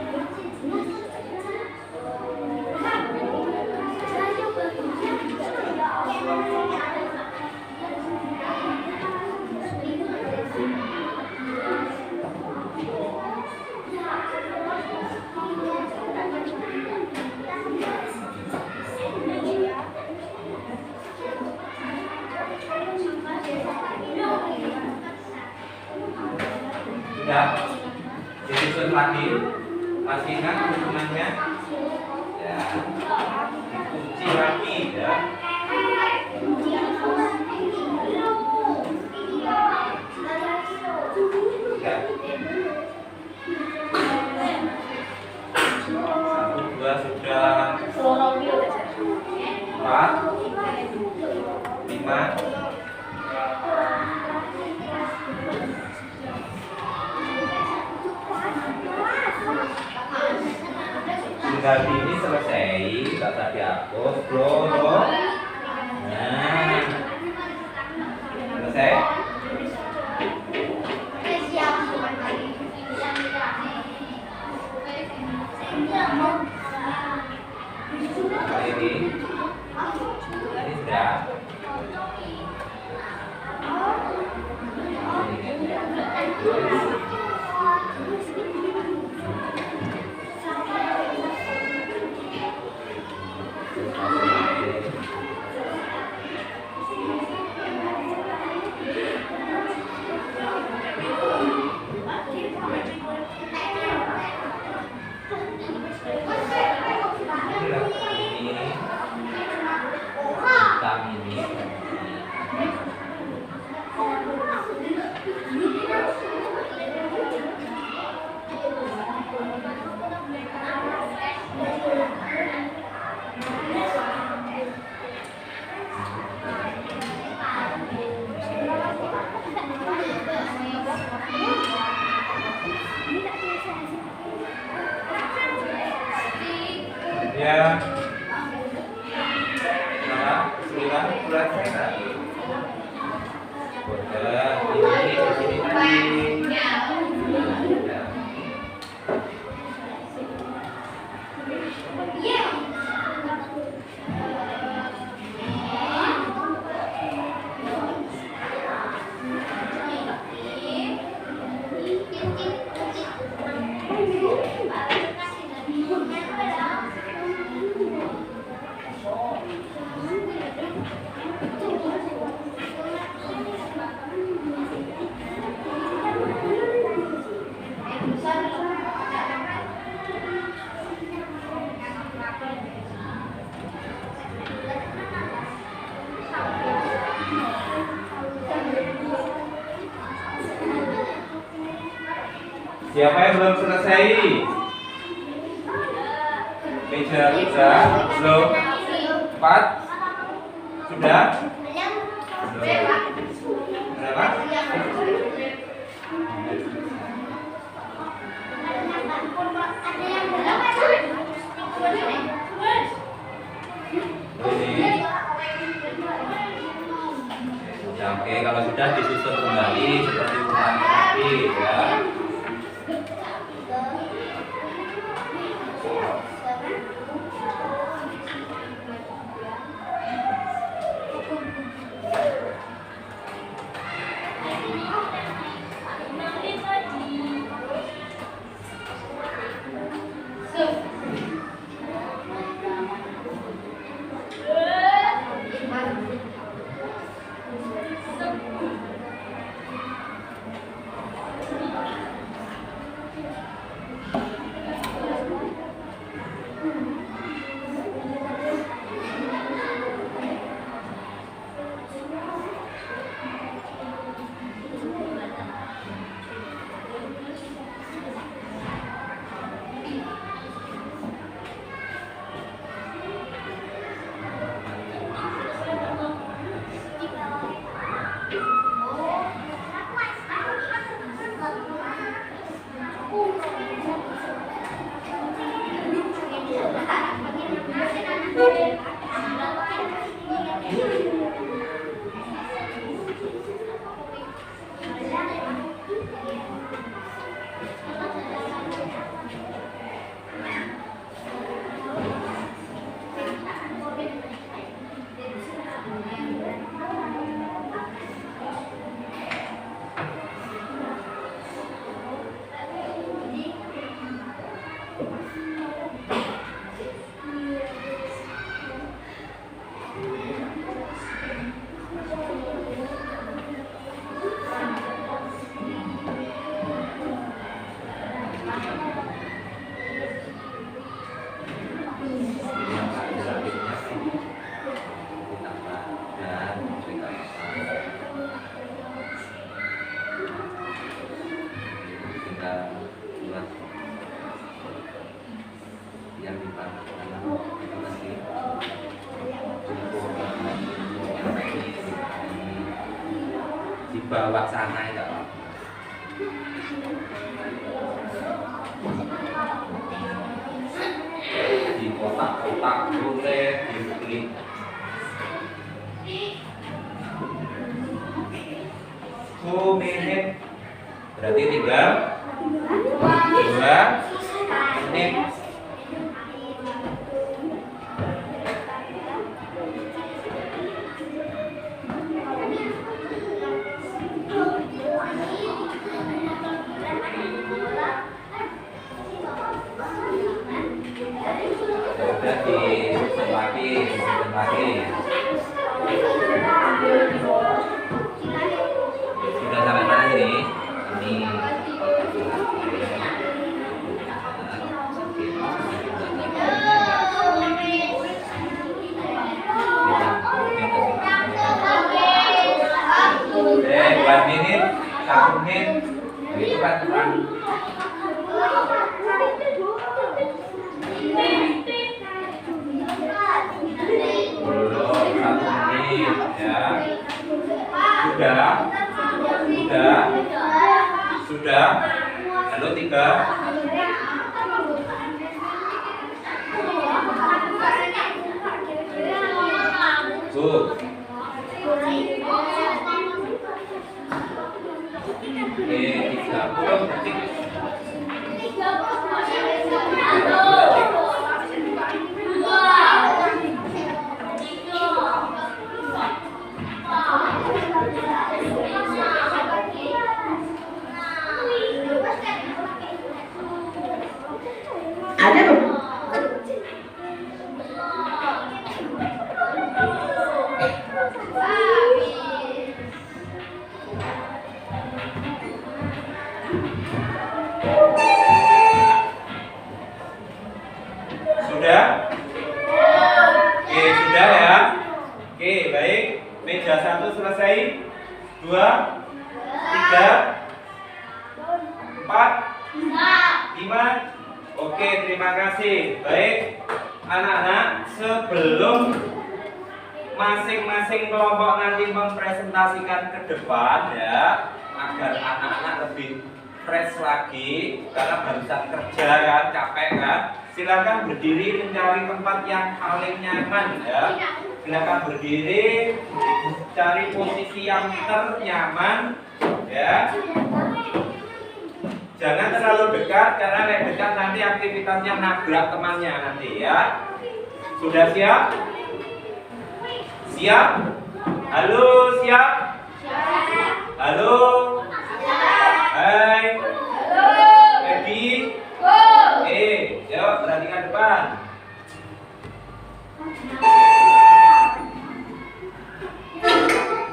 Masih ingat hitungannya? Ya, dikunci lagi ya. Ya. 1, 2 sudah. 4, 5. Tinggal ini selesai, tak usah dihapus, bro. Nah, selesai. Ini sudah. Ya. Nah, kesulitan bulan saya. Boleh, ini di sini tadi. Siapa yang belum selesai? Meja sudah? Belum? 4? Sudah? Berapa? Oke, kalau sudah disusun kembali seperti urutan tadi ya. yang dibawa sana itu di kotak-kotak boleh diklik. Menit berarti tinggal 2 menit. Sudah ditempati. Sudah sampai mana ini? Ini. Buat menit, 1 menit, itu kan kurang. Belum 1 menit ya. Sudah. Lalu 3. Oke, 30 detik. Ada Sudah? Oke, sudah ya. Oke, baik. Meja 1 selesai. 2, 3, 4, 5. Oke, terima kasih. Baik, anak-anak, sebelum masing-masing kelompok nanti mempresentasikan ke depan ya, agar anak-anak lebih fresh lagi karena barusan kerja kan, capek kan. Silakan berdiri mencari tempat yang paling nyaman ya. Silakan berdiri, cari posisi yang ternyaman ya. Jangan terlalu dekat karena kalau dekat nanti aktivitasnya nabrak temannya nanti ya. Sudah siap? Siap? Halo, siap? Halo? Hai? Ready? Yuk perhatikan depan.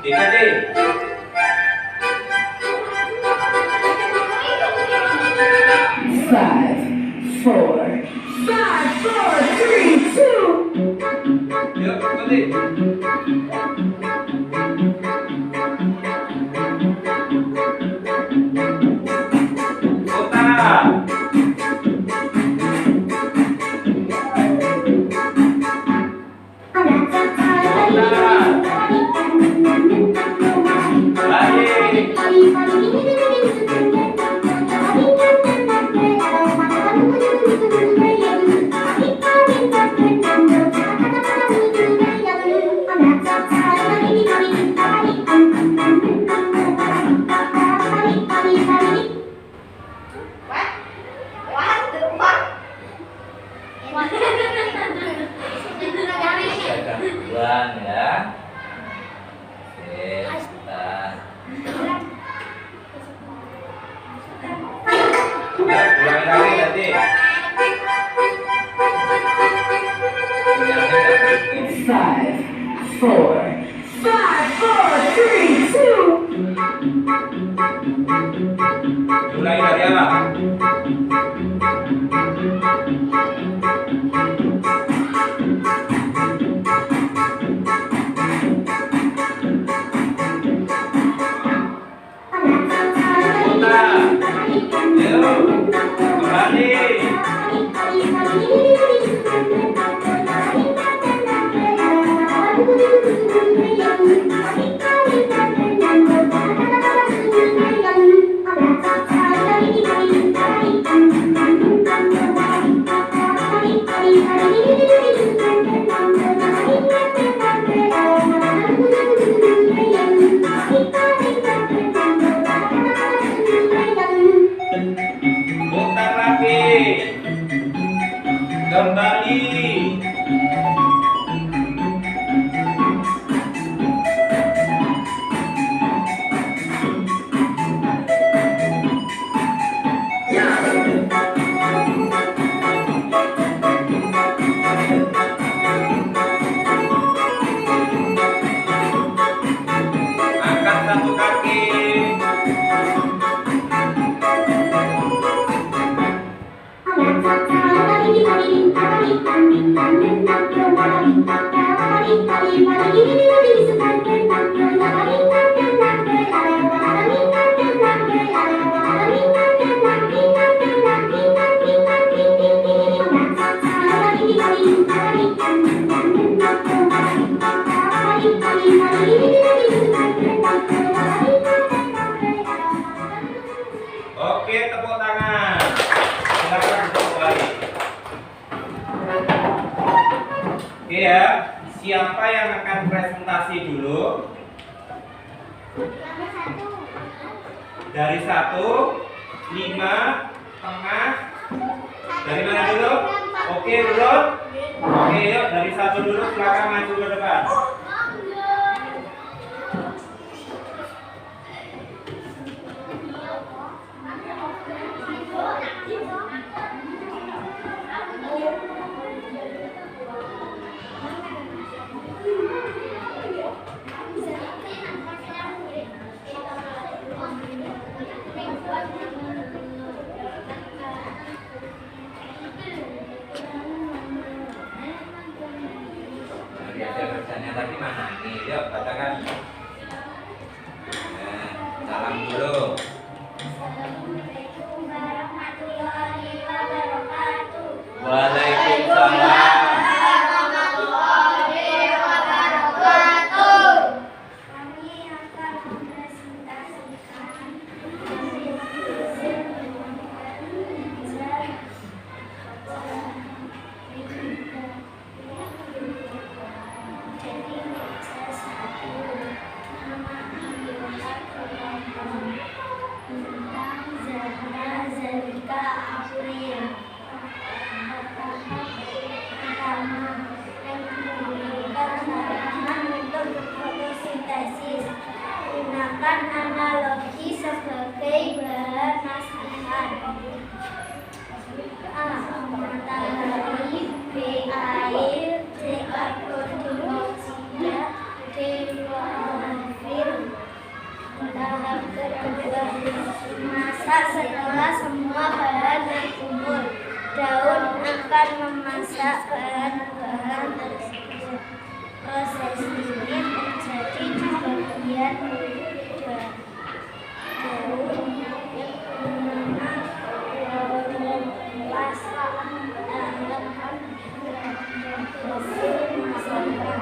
Dikati. 5, 4, 3, 2. Yuk, ikuti. Kota. Bulan ya. Oke, sebentar. Ulangi lagi nanti. Sinyalnya nggak penting. 5, 4, 3, 2. Ulangi dari awal. Kembali. Kembali. Angkat satu kaki. Oke, tepuk tangan. Silakan duduk kembali. Oke ya, siapa yang akan presentasi dulu? Dari 1, 5, tengah. Dari mana dulu? Oke, urut. Oke, yuk dari 1 dulu, silakan maju ke depan. Dari hasil kerjanya tadi mana? Nih, yuk bacakan. Salam dulu. Assalamualaikum warahmatullahi wabarakatuh. Waalaikumsalam. Warahmatullahi wabarakatuh. Kami akan mempresentasikan gunakan analogi sebagai bahan nasihat. A. Matahari, B. Air, C. Karbon dioksida, D. klorofil. Tahap kedua, masak setelah semua bahan terkumpul. Daun akan memasak bahan-bahan tersebut. Proses ini terjadi di bagian daun bernama kloroplast dalam hasil masakan.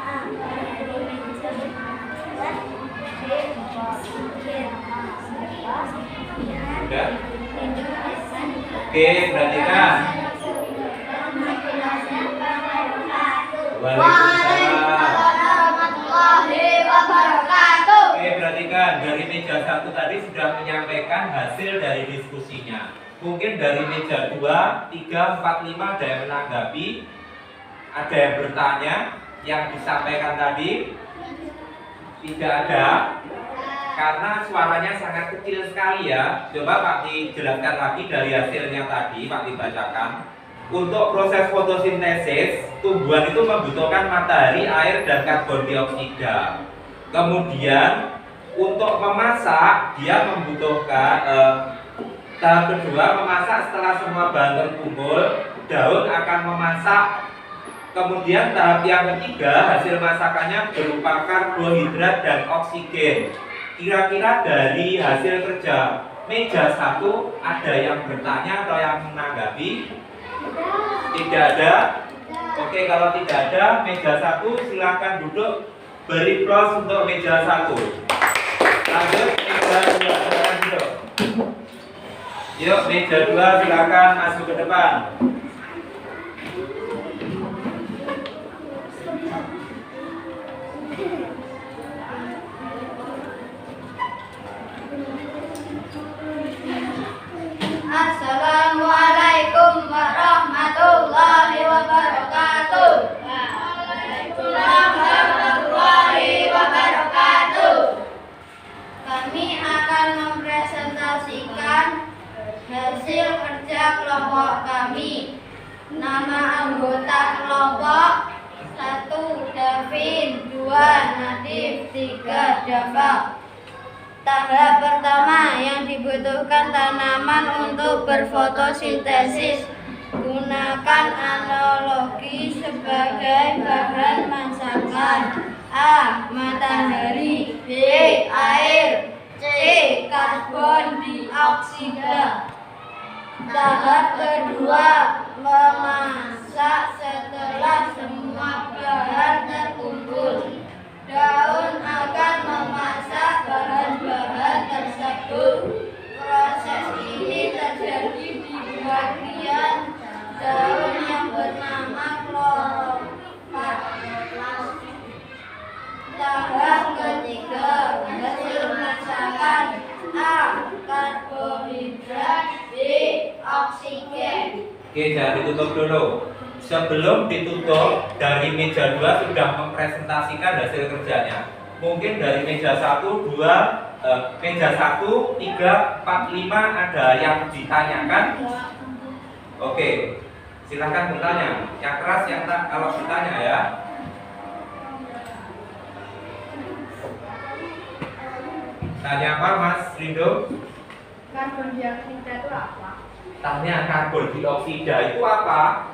A. Dari meja bulat, B. Oksigen. Udah? Oke, perhatikan. Waalaikumsalam. Warahmatullahi wabarakatuh. Oke, perhatikan. Dari meja 1 tadi sudah menyampaikan hasil dari diskusinya. Mungkin dari meja 2, 3, 4, 5 ada yang menanggapi, ada yang bertanya, yang disampaikan tadi tidak ada. Karena suaranya sangat kecil sekali ya. Coba Pak dijelaskan lagi dari hasilnya tadi, Pak dibacakan. Untuk proses fotosintesis, tumbuhan itu membutuhkan matahari, air, dan karbon dioksida. Kemudian untuk memasak, dia membutuhkan tahap kedua, memasak setelah semua bahan terkumpul. Daun akan memasak. Kemudian tahap yang ketiga, hasil masakannya berupa karbohidrat dan oksigen. Kira-kira dari hasil kerja meja 1 ada yang bertanya atau yang menanggapi? Tidak ada. Oke, kalau tidak ada, meja 1 silakan duduk. Beri plus untuk meja 1. Lanjut meja 2, silakan duduk. Yuk, meja 2 silakan masuk ke depan. Assalamualaikum warahmatullahi kami. Nama anggota kelompok: 1. Davin, 2. Nadif, 3. Dava. Tahap pertama, yang dibutuhkan tanaman untuk berfotosintesis. Gunakan analogi sebagai bahan masakan. A. Matahari, B. Air, C. Karbon dioksida. Tahap kedua, memasak. Setelah semua bahan terkumpul, daun akan memasak bahan-bahan tersebut. Proses ini terjadi di bagian daun yang bernama kloroplast. Tahap ketiga, hasil masakan. A. Karbohidrat, B. Oksigen. Oke, jangan ditutup dulu. Sebelum ditutup, dari meja 2 sudah mempresentasikan hasil kerjanya. Mungkin dari meja 1, 2, meja 1, 3, 4, 5 ada yang ditanyakan? Oke, silahkan bertanya. Yang keras yang tak kalau ditanya ya. Tanya apa, Mas Rindo? Karbon dioksida itu apa? Tanya karbon dioksida itu apa?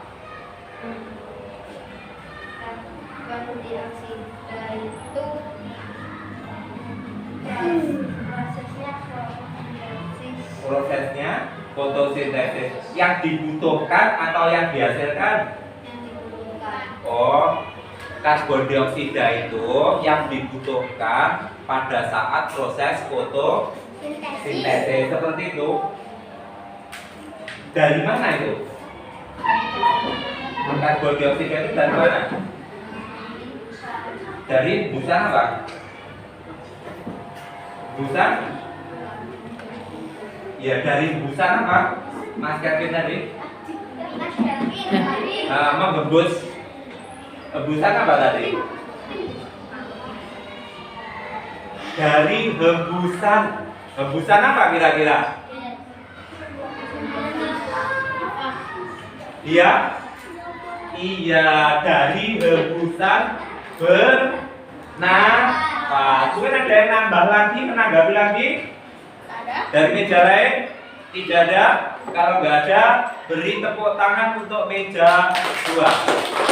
Karbon dioksida itu Prosesnya fotosintesis. Yang dibutuhkan atau yang dihasilkan? yang dibutuhkan. Oh, karbon dioksida itu yang dibutuhkan pada saat proses fotosintesis seperti itu. Dari mana itu? Karbon dioksida itu dari mana? Dari busa apa? Busa? Ya, dari busa apa? Mas Kevin tadi? Menghembus. Hembusan apa tadi? Dari hembusan. Hembusan apa kira-kira? Iya? Iya, dari hembusan bernafas. Mungkin ada yang nambah lagi, menanggapi lagi? Dari meja lain? Tidak ada? Kalau nggak ada, beri tepuk tangan untuk meja 2.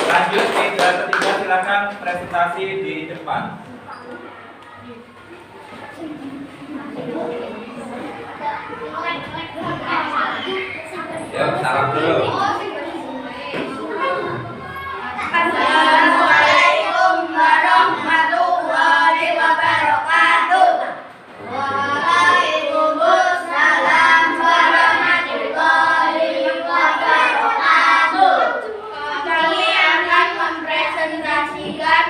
Lanjut meja ketiga, silakan presentasi di depan. Ya, salam dulu. Assalamualaikum warahmatullahi wabarakatuh. Waalaikumsalam warahmatullahi wabarakatuh. Kami akan mempresentasikan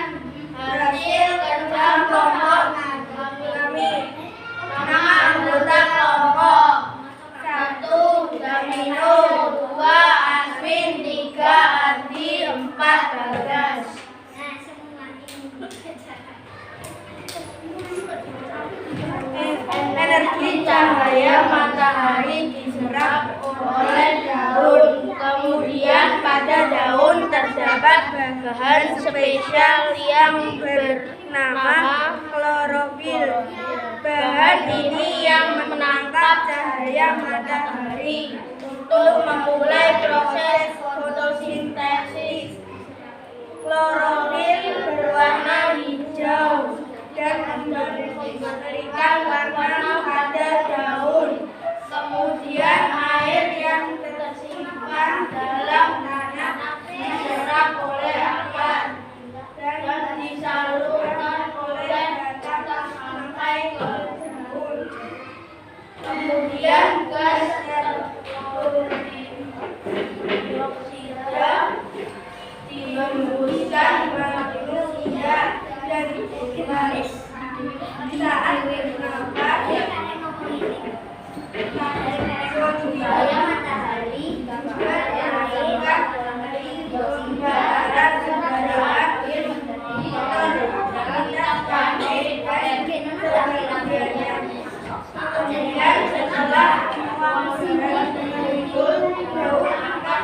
hasil kerja kelompok kami. Nama anggota kelompok: 1. Damino, 2. Aswin, 3. Ardi, 4. Bagas. Energi cahaya matahari diserap oleh daun. Kemudian pada daun terdapat bahan spesial yang bernama klorofil. Bahan ini yang menangkap cahaya matahari untuk memulai proses fotosintesis. Klorofil berwarna hijau dan memberikan warna pada daun. Kemudian air yang tersimpan dalam tanah diserap oleh akar dan disalurkan oleh batang sampai ke daun. Kemudian gas karbon dioksida dihembuskan manusia dan ditulis. Saat bernafas, cahaya matahari dihasilkan dari pembakaran udara air kemudian setelah semua bahan terkumpul, daun akan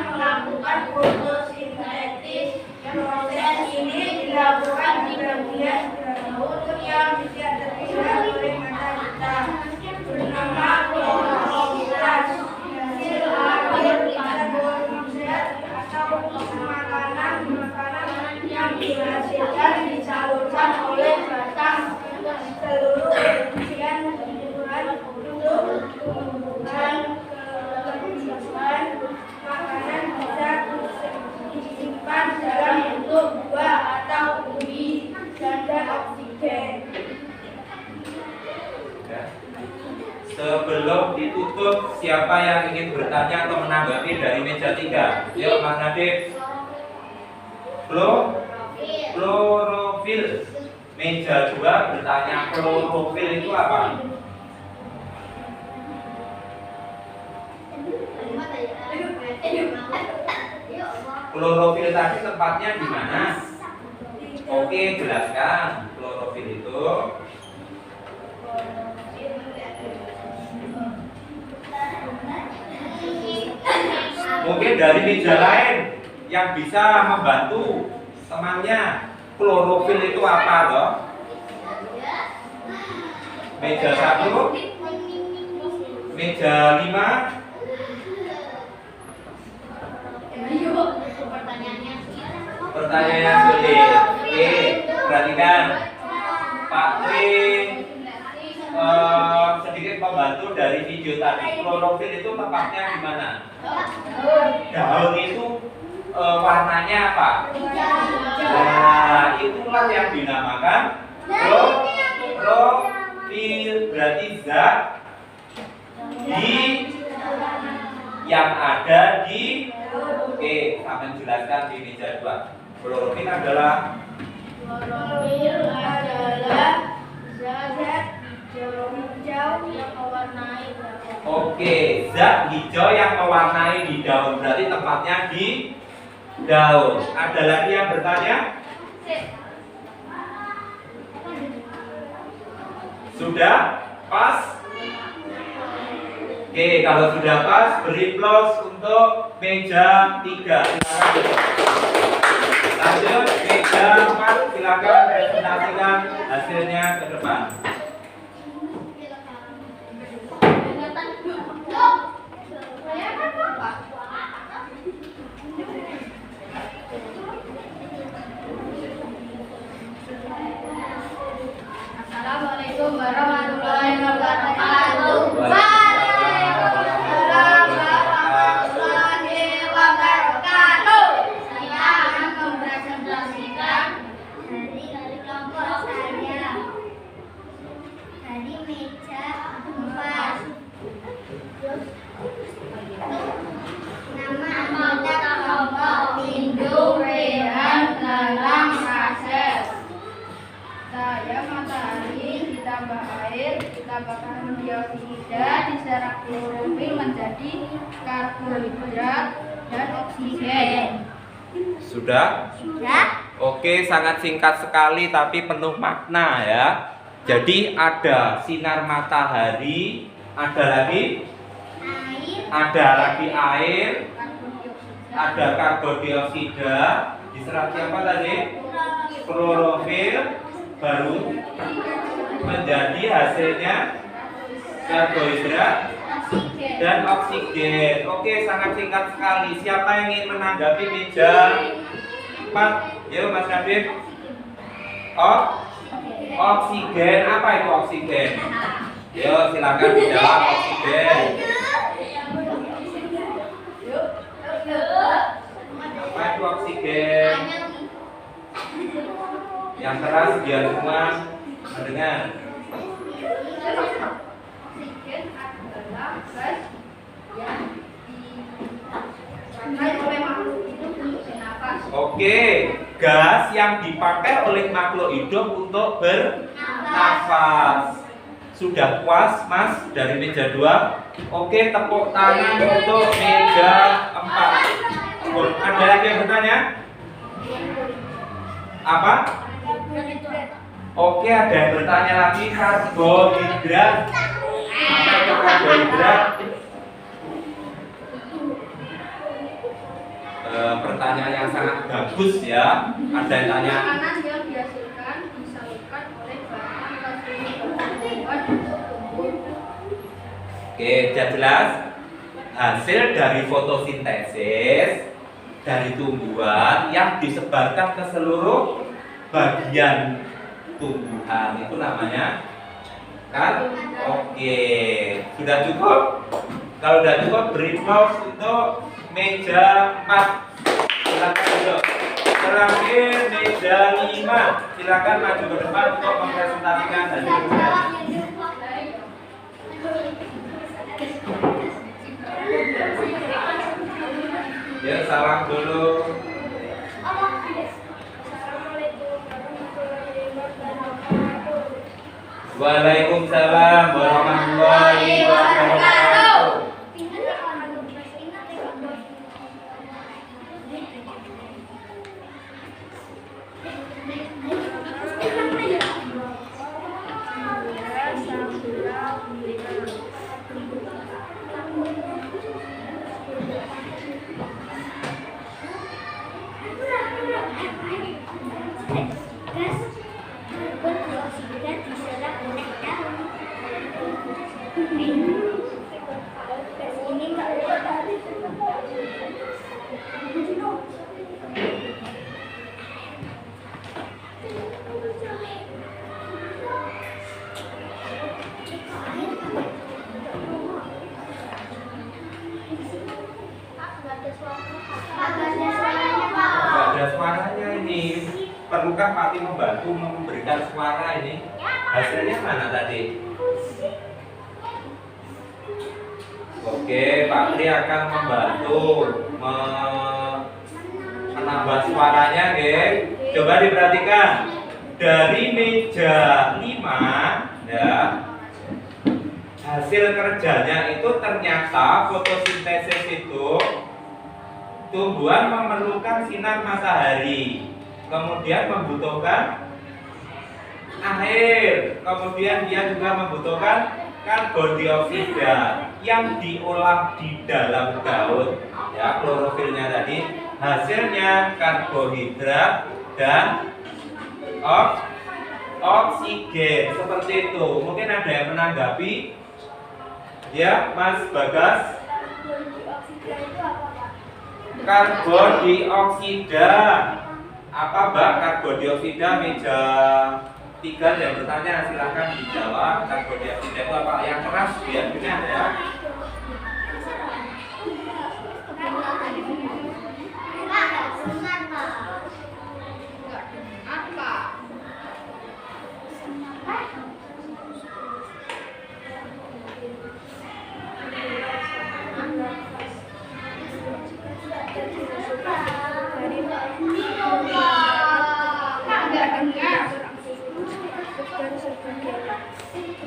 dihasilkan disalurkan oleh batang seluruh kebersihan tumbuhan untuk tumbuhan kebutuhan makanan bisa disimpan dalam bentuk buah atau umbi dan oksigen. Sebelum ditutup, siapa yang ingin bertanya atau menanggapi dari meja 3? Yuk Mas Nadif. Klorofil. Meja 2 bertanya klorofil itu apa? Klorofil tadi tempatnya di mana? Oke, jelaskan. Klorofil itu mungkin dari meja lain yang bisa membantu temannya. Klorofil itu apa toh? Meja 1, meja 5. Pertanyaannya sulit. Oke, perhatikan. Pak Tri sedikit membantu dari video tadi. Klorofil itu tempatnya di mana? Daun itu warnanya apa? Nah, itulah yang dinamakan klorofil. Berarti zat yang ada di. Oke, kami jelaskan di meja 2. Klorofil adalah zat hijau yang mewarnai daun. Oke, zat hijau yang mewarnai di daun. Berarti tempatnya di daun. Ada lagi yang bertanya? Sudah? Pas? Oke, kalau sudah pas, beri plus untuk meja 3. Silakan. Lanjut, meja 4. Silakan presentasikan hasilnya ke depan. Assalamualaikum warahmatullahi wabarakatuh. Saya akan mempresentasikan dari kelompok saya dari meja 4. Nama anggota kelompok Windu, Rehan, Galang, Rasel. Saya matahari ditambah air ditambah karbon dioksida diserap klorofil menjadi karbohidrat dan oksigen. Sudah? Sudah. Oke, sangat singkat sekali tapi penuh makna ya. Jadi ada sinar matahari, ada lagi air, ada karbon dioksida, diserap siapa tadi? Klorofil, baru menjadi hasilnya karbohidrat dan oksigen. Oke, sangat singkat sekali. Siapa yang ingin menanggapi meja 4? Yuk Mas Nadif. Oksigen, apa itu oksigen? Yuk silakan dijawab oksigen. Apa itu oksigen? Yang keras biar semua mendengar. Oksigen adalah gas yang dipakai oleh makhluk hidup untuk bernafas. Oke, gas yang dipakai oleh makhluk hidup untuk bernafas. Sudah puas Mas dari meja 2? Oke, tepuk tangan untuk meja 4. Ada lagi yang bertanya? Apa? Oke, ada yang bertanya lagi karbohidrat. Apa itu karbohidrat? Pertanyaan yang sangat bagus ya. Ada yang tanya. Makanan yang dihasilkan disalurkan oleh batang ke seluruh tumbuhan untuk tumbuh. Oke, sudah jelas. Hasil dari fotosintesis dari tumbuhan yang disebarkan ke seluruh bagian tumbuhan. Itu namanya kan? Oke, sudah cukup? Kalau sudah cukup, beri box untuk meja 4. Silakan duduk. Terakhir meja 5. Silakan maju ke depan untuk mempresentasikan hasilnya. Ya, salam dulu. Waalaikumsalam warahmatullahi wabarakatuh. Ada suaranya ini. Perlukah Pak Tim membantu memberikan suara ini? Hasilnya mana tadi? Oke, Pak Tri akan membantu menambah suaranya, geng. Coba diperhatikan. Dari meja 5, ya. Hasil kerjanya itu ternyata fotosintesis itu tumbuhan memerlukan sinar matahari, kemudian membutuhkan air, kemudian dia juga membutuhkan karbon dioksida yang diolah di dalam daun, ya, klorofilnya tadi. Hasilnya karbohidrat dan oksigen, seperti itu. Mungkin ada yang menanggapi, ya, Mas Bagas? Karbon dioksida. Apa, Mbak? Karbon dioksida meja 3 yang bertanya, silahkan dijawab. Karbon dioksida itu apa? Yang keras biasanya, ya.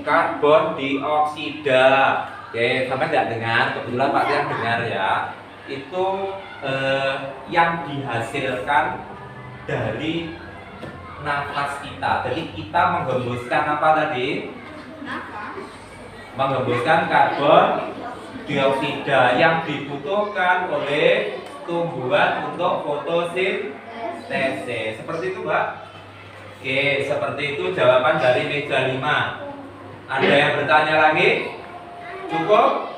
Karbon dioksida. Oke, sampai nggak dengar? Kebetulan Pak Tian dengar, ya. Itu yang dihasilkan dari nafas kita. Jadi kita menghembuskan apa tadi? Menghembuskan karbon dioksida yang dibutuhkan oleh tumbuhan untuk fotosintesis. Seperti itu, Mbak? Oke, seperti itu jawaban dari meja 5. Ada yang bertanya lagi? Cukup?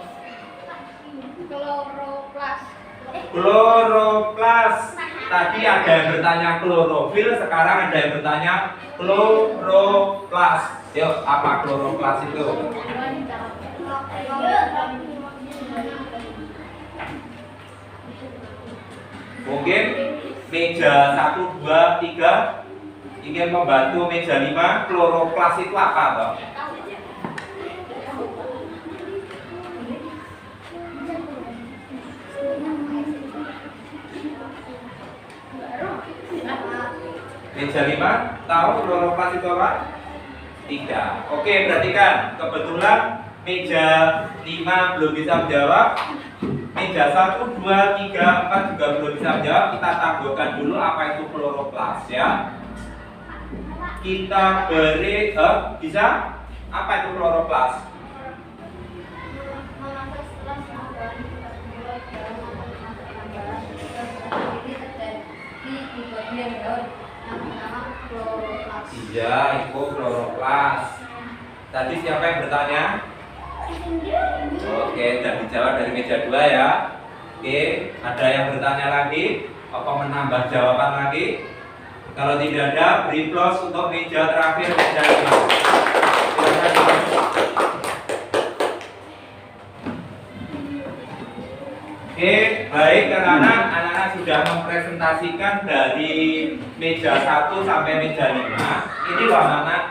Kloroplas. Tadi ada yang bertanya klorofil, sekarang ada yang bertanya kloroplas. Yuk, apa kloroplas itu? Mungkin meja 1, 2, 3 ingin membantu meja 5. Kloroplas itu apa, toh? Meja 5 tahu kloroplas itu apa? Tidak. Oke, perhatikan. Kebetulan meja 5 belum bisa menjawab. Meja 1, 2, 3, 4 juga belum bisa menjawab. Kita tangguhkan dulu apa itu kloroplas, ya. Kita beri bisa? Apa itu kloroplas? Iya, itu kloroplas. Tadi siapa yang bertanya? Oke, dan dijawab dari meja 2, ya. Oke, ada yang bertanya lagi? Apa menambah jawaban lagi? Kalau tidak ada, beri plus untuk meja terakhir, meja 5. Oke, baik anak-anak sudah mempresentasikan dari meja 1 sampai meja 5. Ini loh anak-anak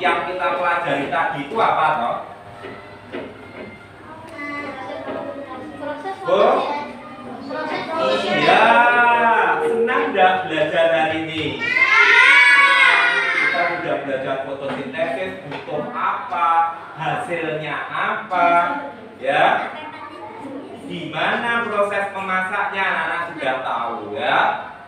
yang kita pelajari tadi itu apa toh? Oh? Iya, senang dah belajar hari ini. Kita sudah belajar fotosintesis, butuh apa, hasilnya apa, ya. Gimana proses memasaknya anak-anak sudah tahu ya.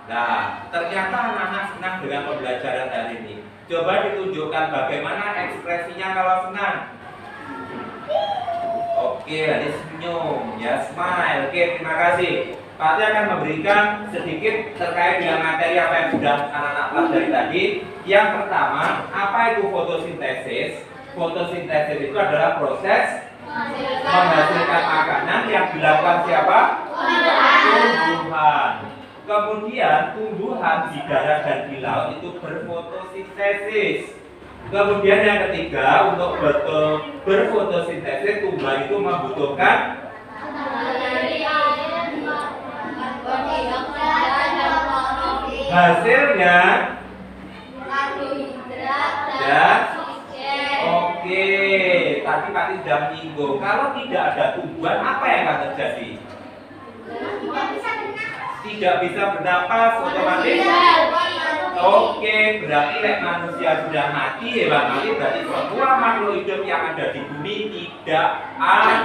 Nah, ternyata anak-anak senang dengan pembelajaran hari ini. Coba ditunjukkan bagaimana ekspresinya kalau senang. Oke, ada senyum, ya smile. Oke, terima kasih. Pak Ati akan memberikan sedikit terkait dengan materi apa yang sudah anak-anak pelajari tadi. Yang pertama, apa itu fotosintesis? Fotosintesis itu adalah proses menghasilkan makanan yang dilakukan siapa? Tumbuhan. Kemudian tumbuhan di darat dan di laut itu berfotosintesis. Kemudian yang ketiga, untuk berfotosintesis tumbuhan itu membutuhkan hasilnya dan oke, tadi Pak Ati sudah menyinggung kalau tidak ada tumbuhan apa yang akan terjadi? Tidak bisa bernapas otomatis. Oke, berarti manusia sudah mati ya Pak Mati, berarti semua makhluk hidup yang ada di bumi tidak ada.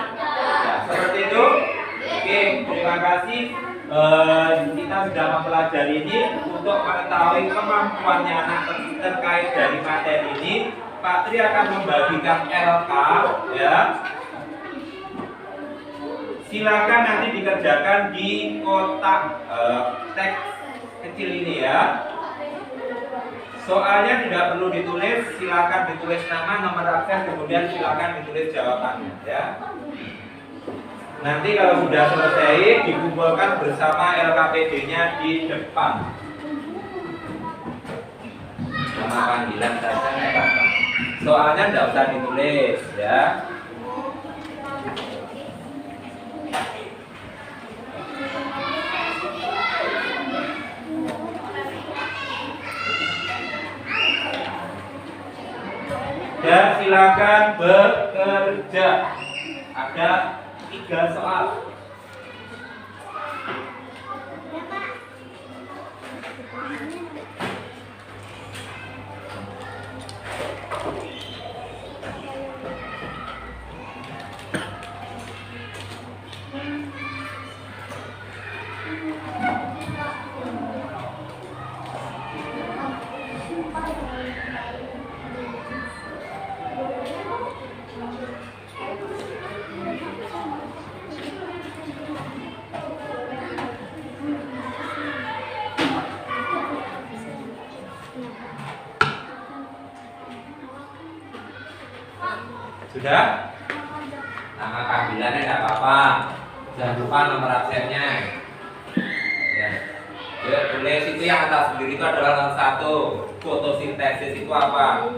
Seperti itu. Oke, terima kasih. Kita sudah mempelajari ini untuk mengetahui kemampuannya anak terkait dari materi ini. Pak Tri akan membagikan LK ya. Silakan nanti dikerjakan di kotak teks kecil ini ya. Soalnya tidak perlu ditulis, silakan ditulis nama, nomor absen, kemudian silakan ditulis jawabannya ya. Nanti kalau sudah selesai dikumpulkan bersama LKPD-nya di depan. Nama panggilan saja nggak apa-apa. Soalnya tidak usah ditulis ya. Dan silakan bekerja. Ada 3 soal. Sudah? Nama panggilannya tidak apa-apa. Jangan lupa nomor absennya. Ya. Ya, tulis itu yang atas sendiri itu adalah nomor 1. Fotosintesis itu apa?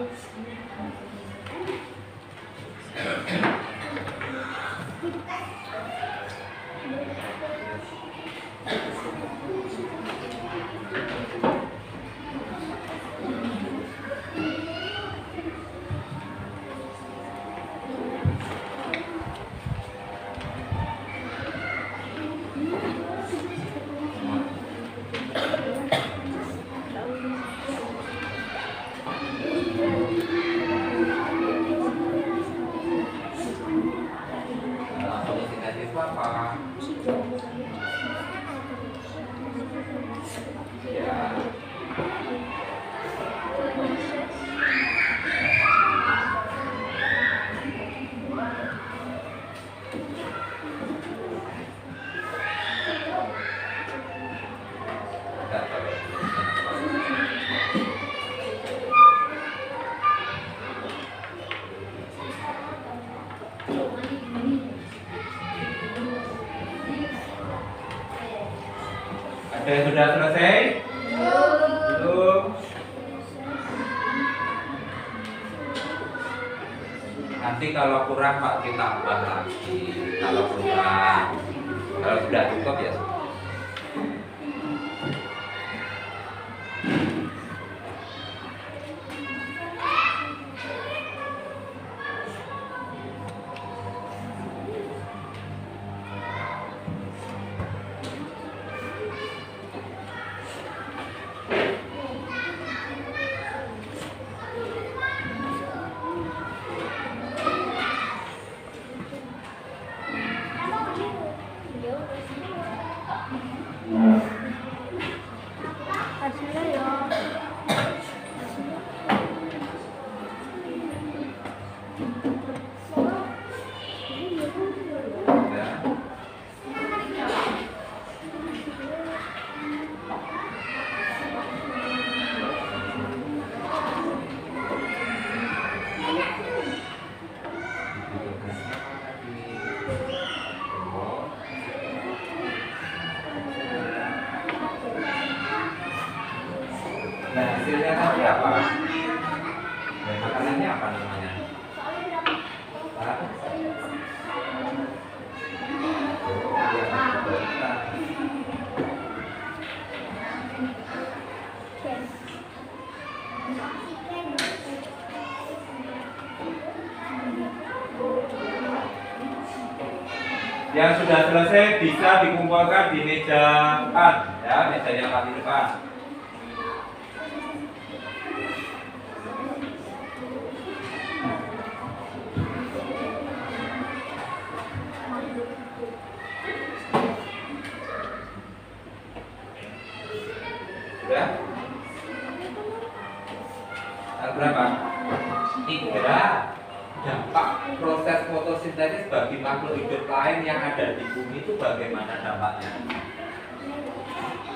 Oke, sudah selesai? Belum. Nanti kalau kurang Pak kita tambah lagi. Kalau kurang, kalau sudah cukup ya. Nah, hasilnya tadi apa? Dan makanannya apa namanya? Pak? Yang sudah selesai bisa dikumpulkan di meja 4 ya, meja yang paling depan. Sudah? Berapa? 3. Dampak proses fotosintesis bagi makhluk hidup lain yang ada di bumi itu bagaimana dampaknya?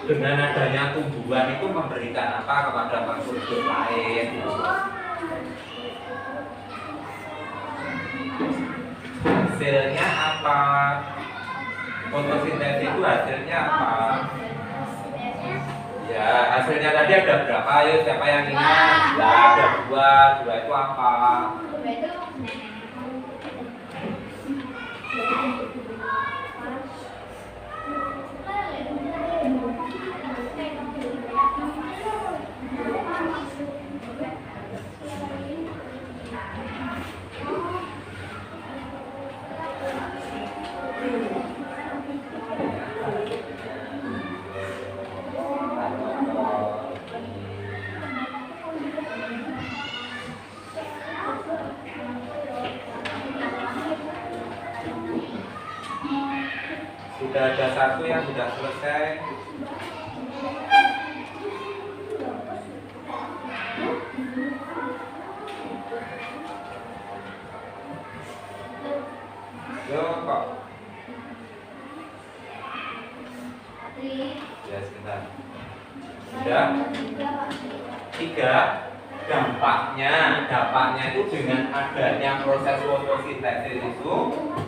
Dengan adanya tumbuhan itu memberikan apa kepada makhluk hidup lain? Hasilnya apa? Fotosintesis itu hasilnya apa? Ya, hasilnya tadi ada berapa? Ayo, siapa yang ingat? Ya, ada 2. 2 itu apa? Sudah ada 1 yang sudah selesai. Yo kok. Ya sebentar. Sudah. 3. Dampaknya itu dengan adanya proses fotosintesis itu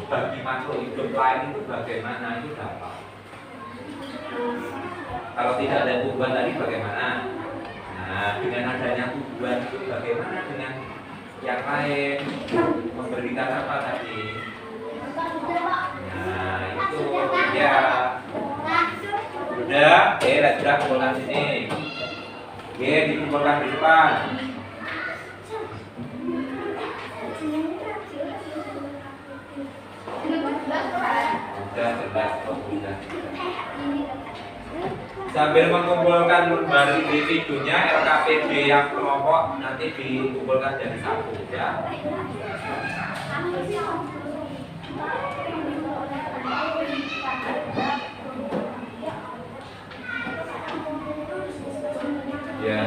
bagi makhluk hidup lain itu bagaimana itu dampak. Kalau tidak ada tumbuhan tadi bagaimana? Nah, dengan adanya tumbuhan itu bagaimana dengan yang lain? Memberikan apa tadi? Nah, itu ya. Sudah, sudah kumpulkan sini. Dikumpulkan di depan. Sudah jelas kok, sudah. Sambil mengumpulkan lembar individunya, LKPD yang kelompok nanti dikumpulkan jadi 1 ya. Ya.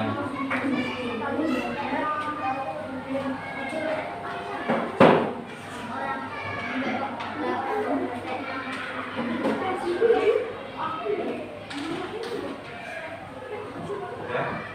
Sudah?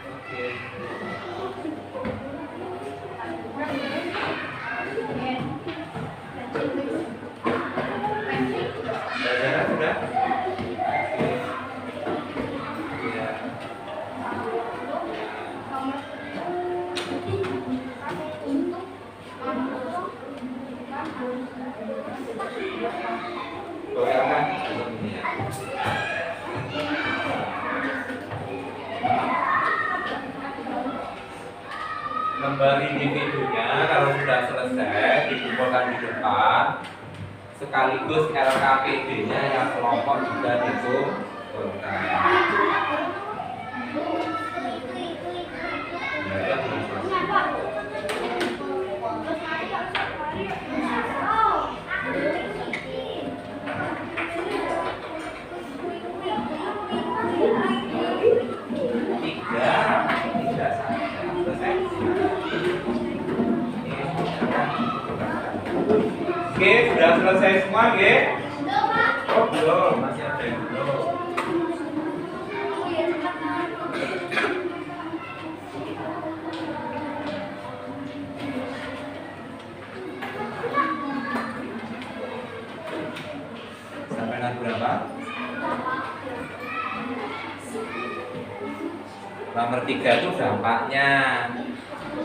lembar individunya kalau sudah selesai dikumpulkan di depan, sekaligus LKPD-nya yang kelompok juga dikumpulkan. Ya, Oke, sudah selesai semua, Oke? Oh, belum, masih ada yang belum. Sampai nanti berapa? Nomor 3 itu dampaknya.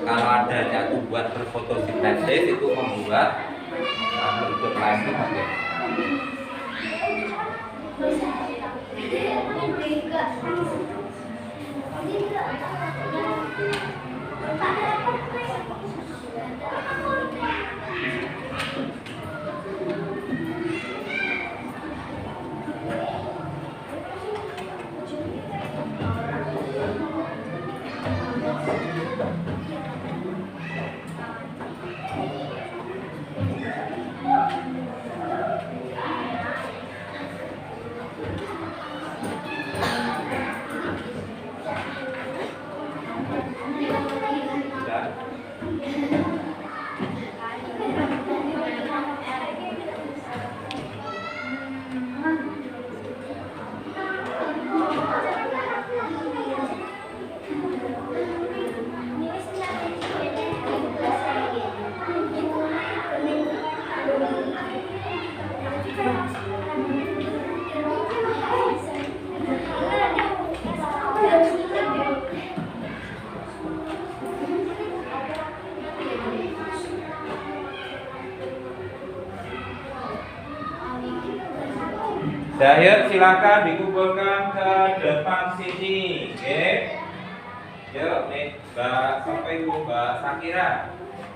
Kalau adanya buat berfotosintesis itu membuat bentuk lain itu. Dayat silakan dikumpulkan ke depan sini, oke? Yuk, nih, Mbak sampai itu Mbak Sakira,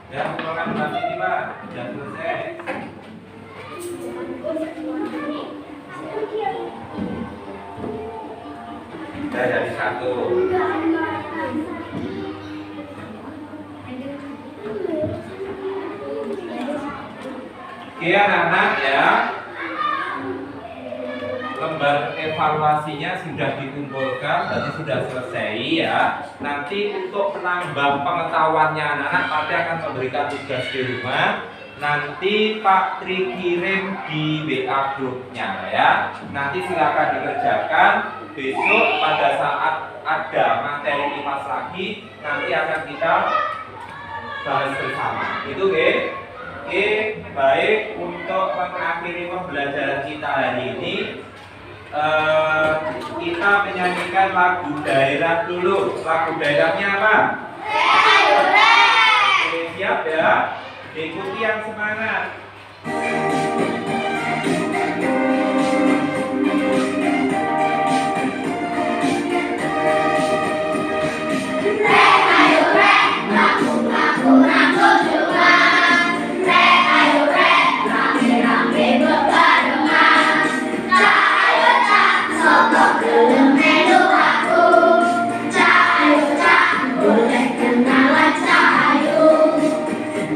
ya kumpulkan depan sini, Pak. Sudah selesai. Sudah jadi satu. Oke, anak-anak ya. Lembar evaluasinya sudah dikumpulkan, berarti sudah selesai ya. Nanti untuk menambah pengetahuannya anak-anak, pasti akan memberikan tugas di rumah. Nanti Pak Tri kirim di WA grupnya ya. Nanti silakan dikerjakan. Besok pada saat ada materi IPAS lagi, nanti akan kita bahas bersama. Itu Oke, baik, untuk mengakhiri pembelajaran kita hari ini. Kita menyanyikan lagu daerah dulu. Lagu daerahnya apa? Oke, siap ya? Ikuti yang semangat.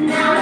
Now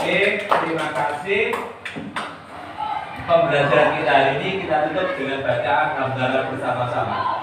Oke, terima kasih. Pembelajaran kita hari ini kita tutup dengan bacaan hamdalah bersama-sama.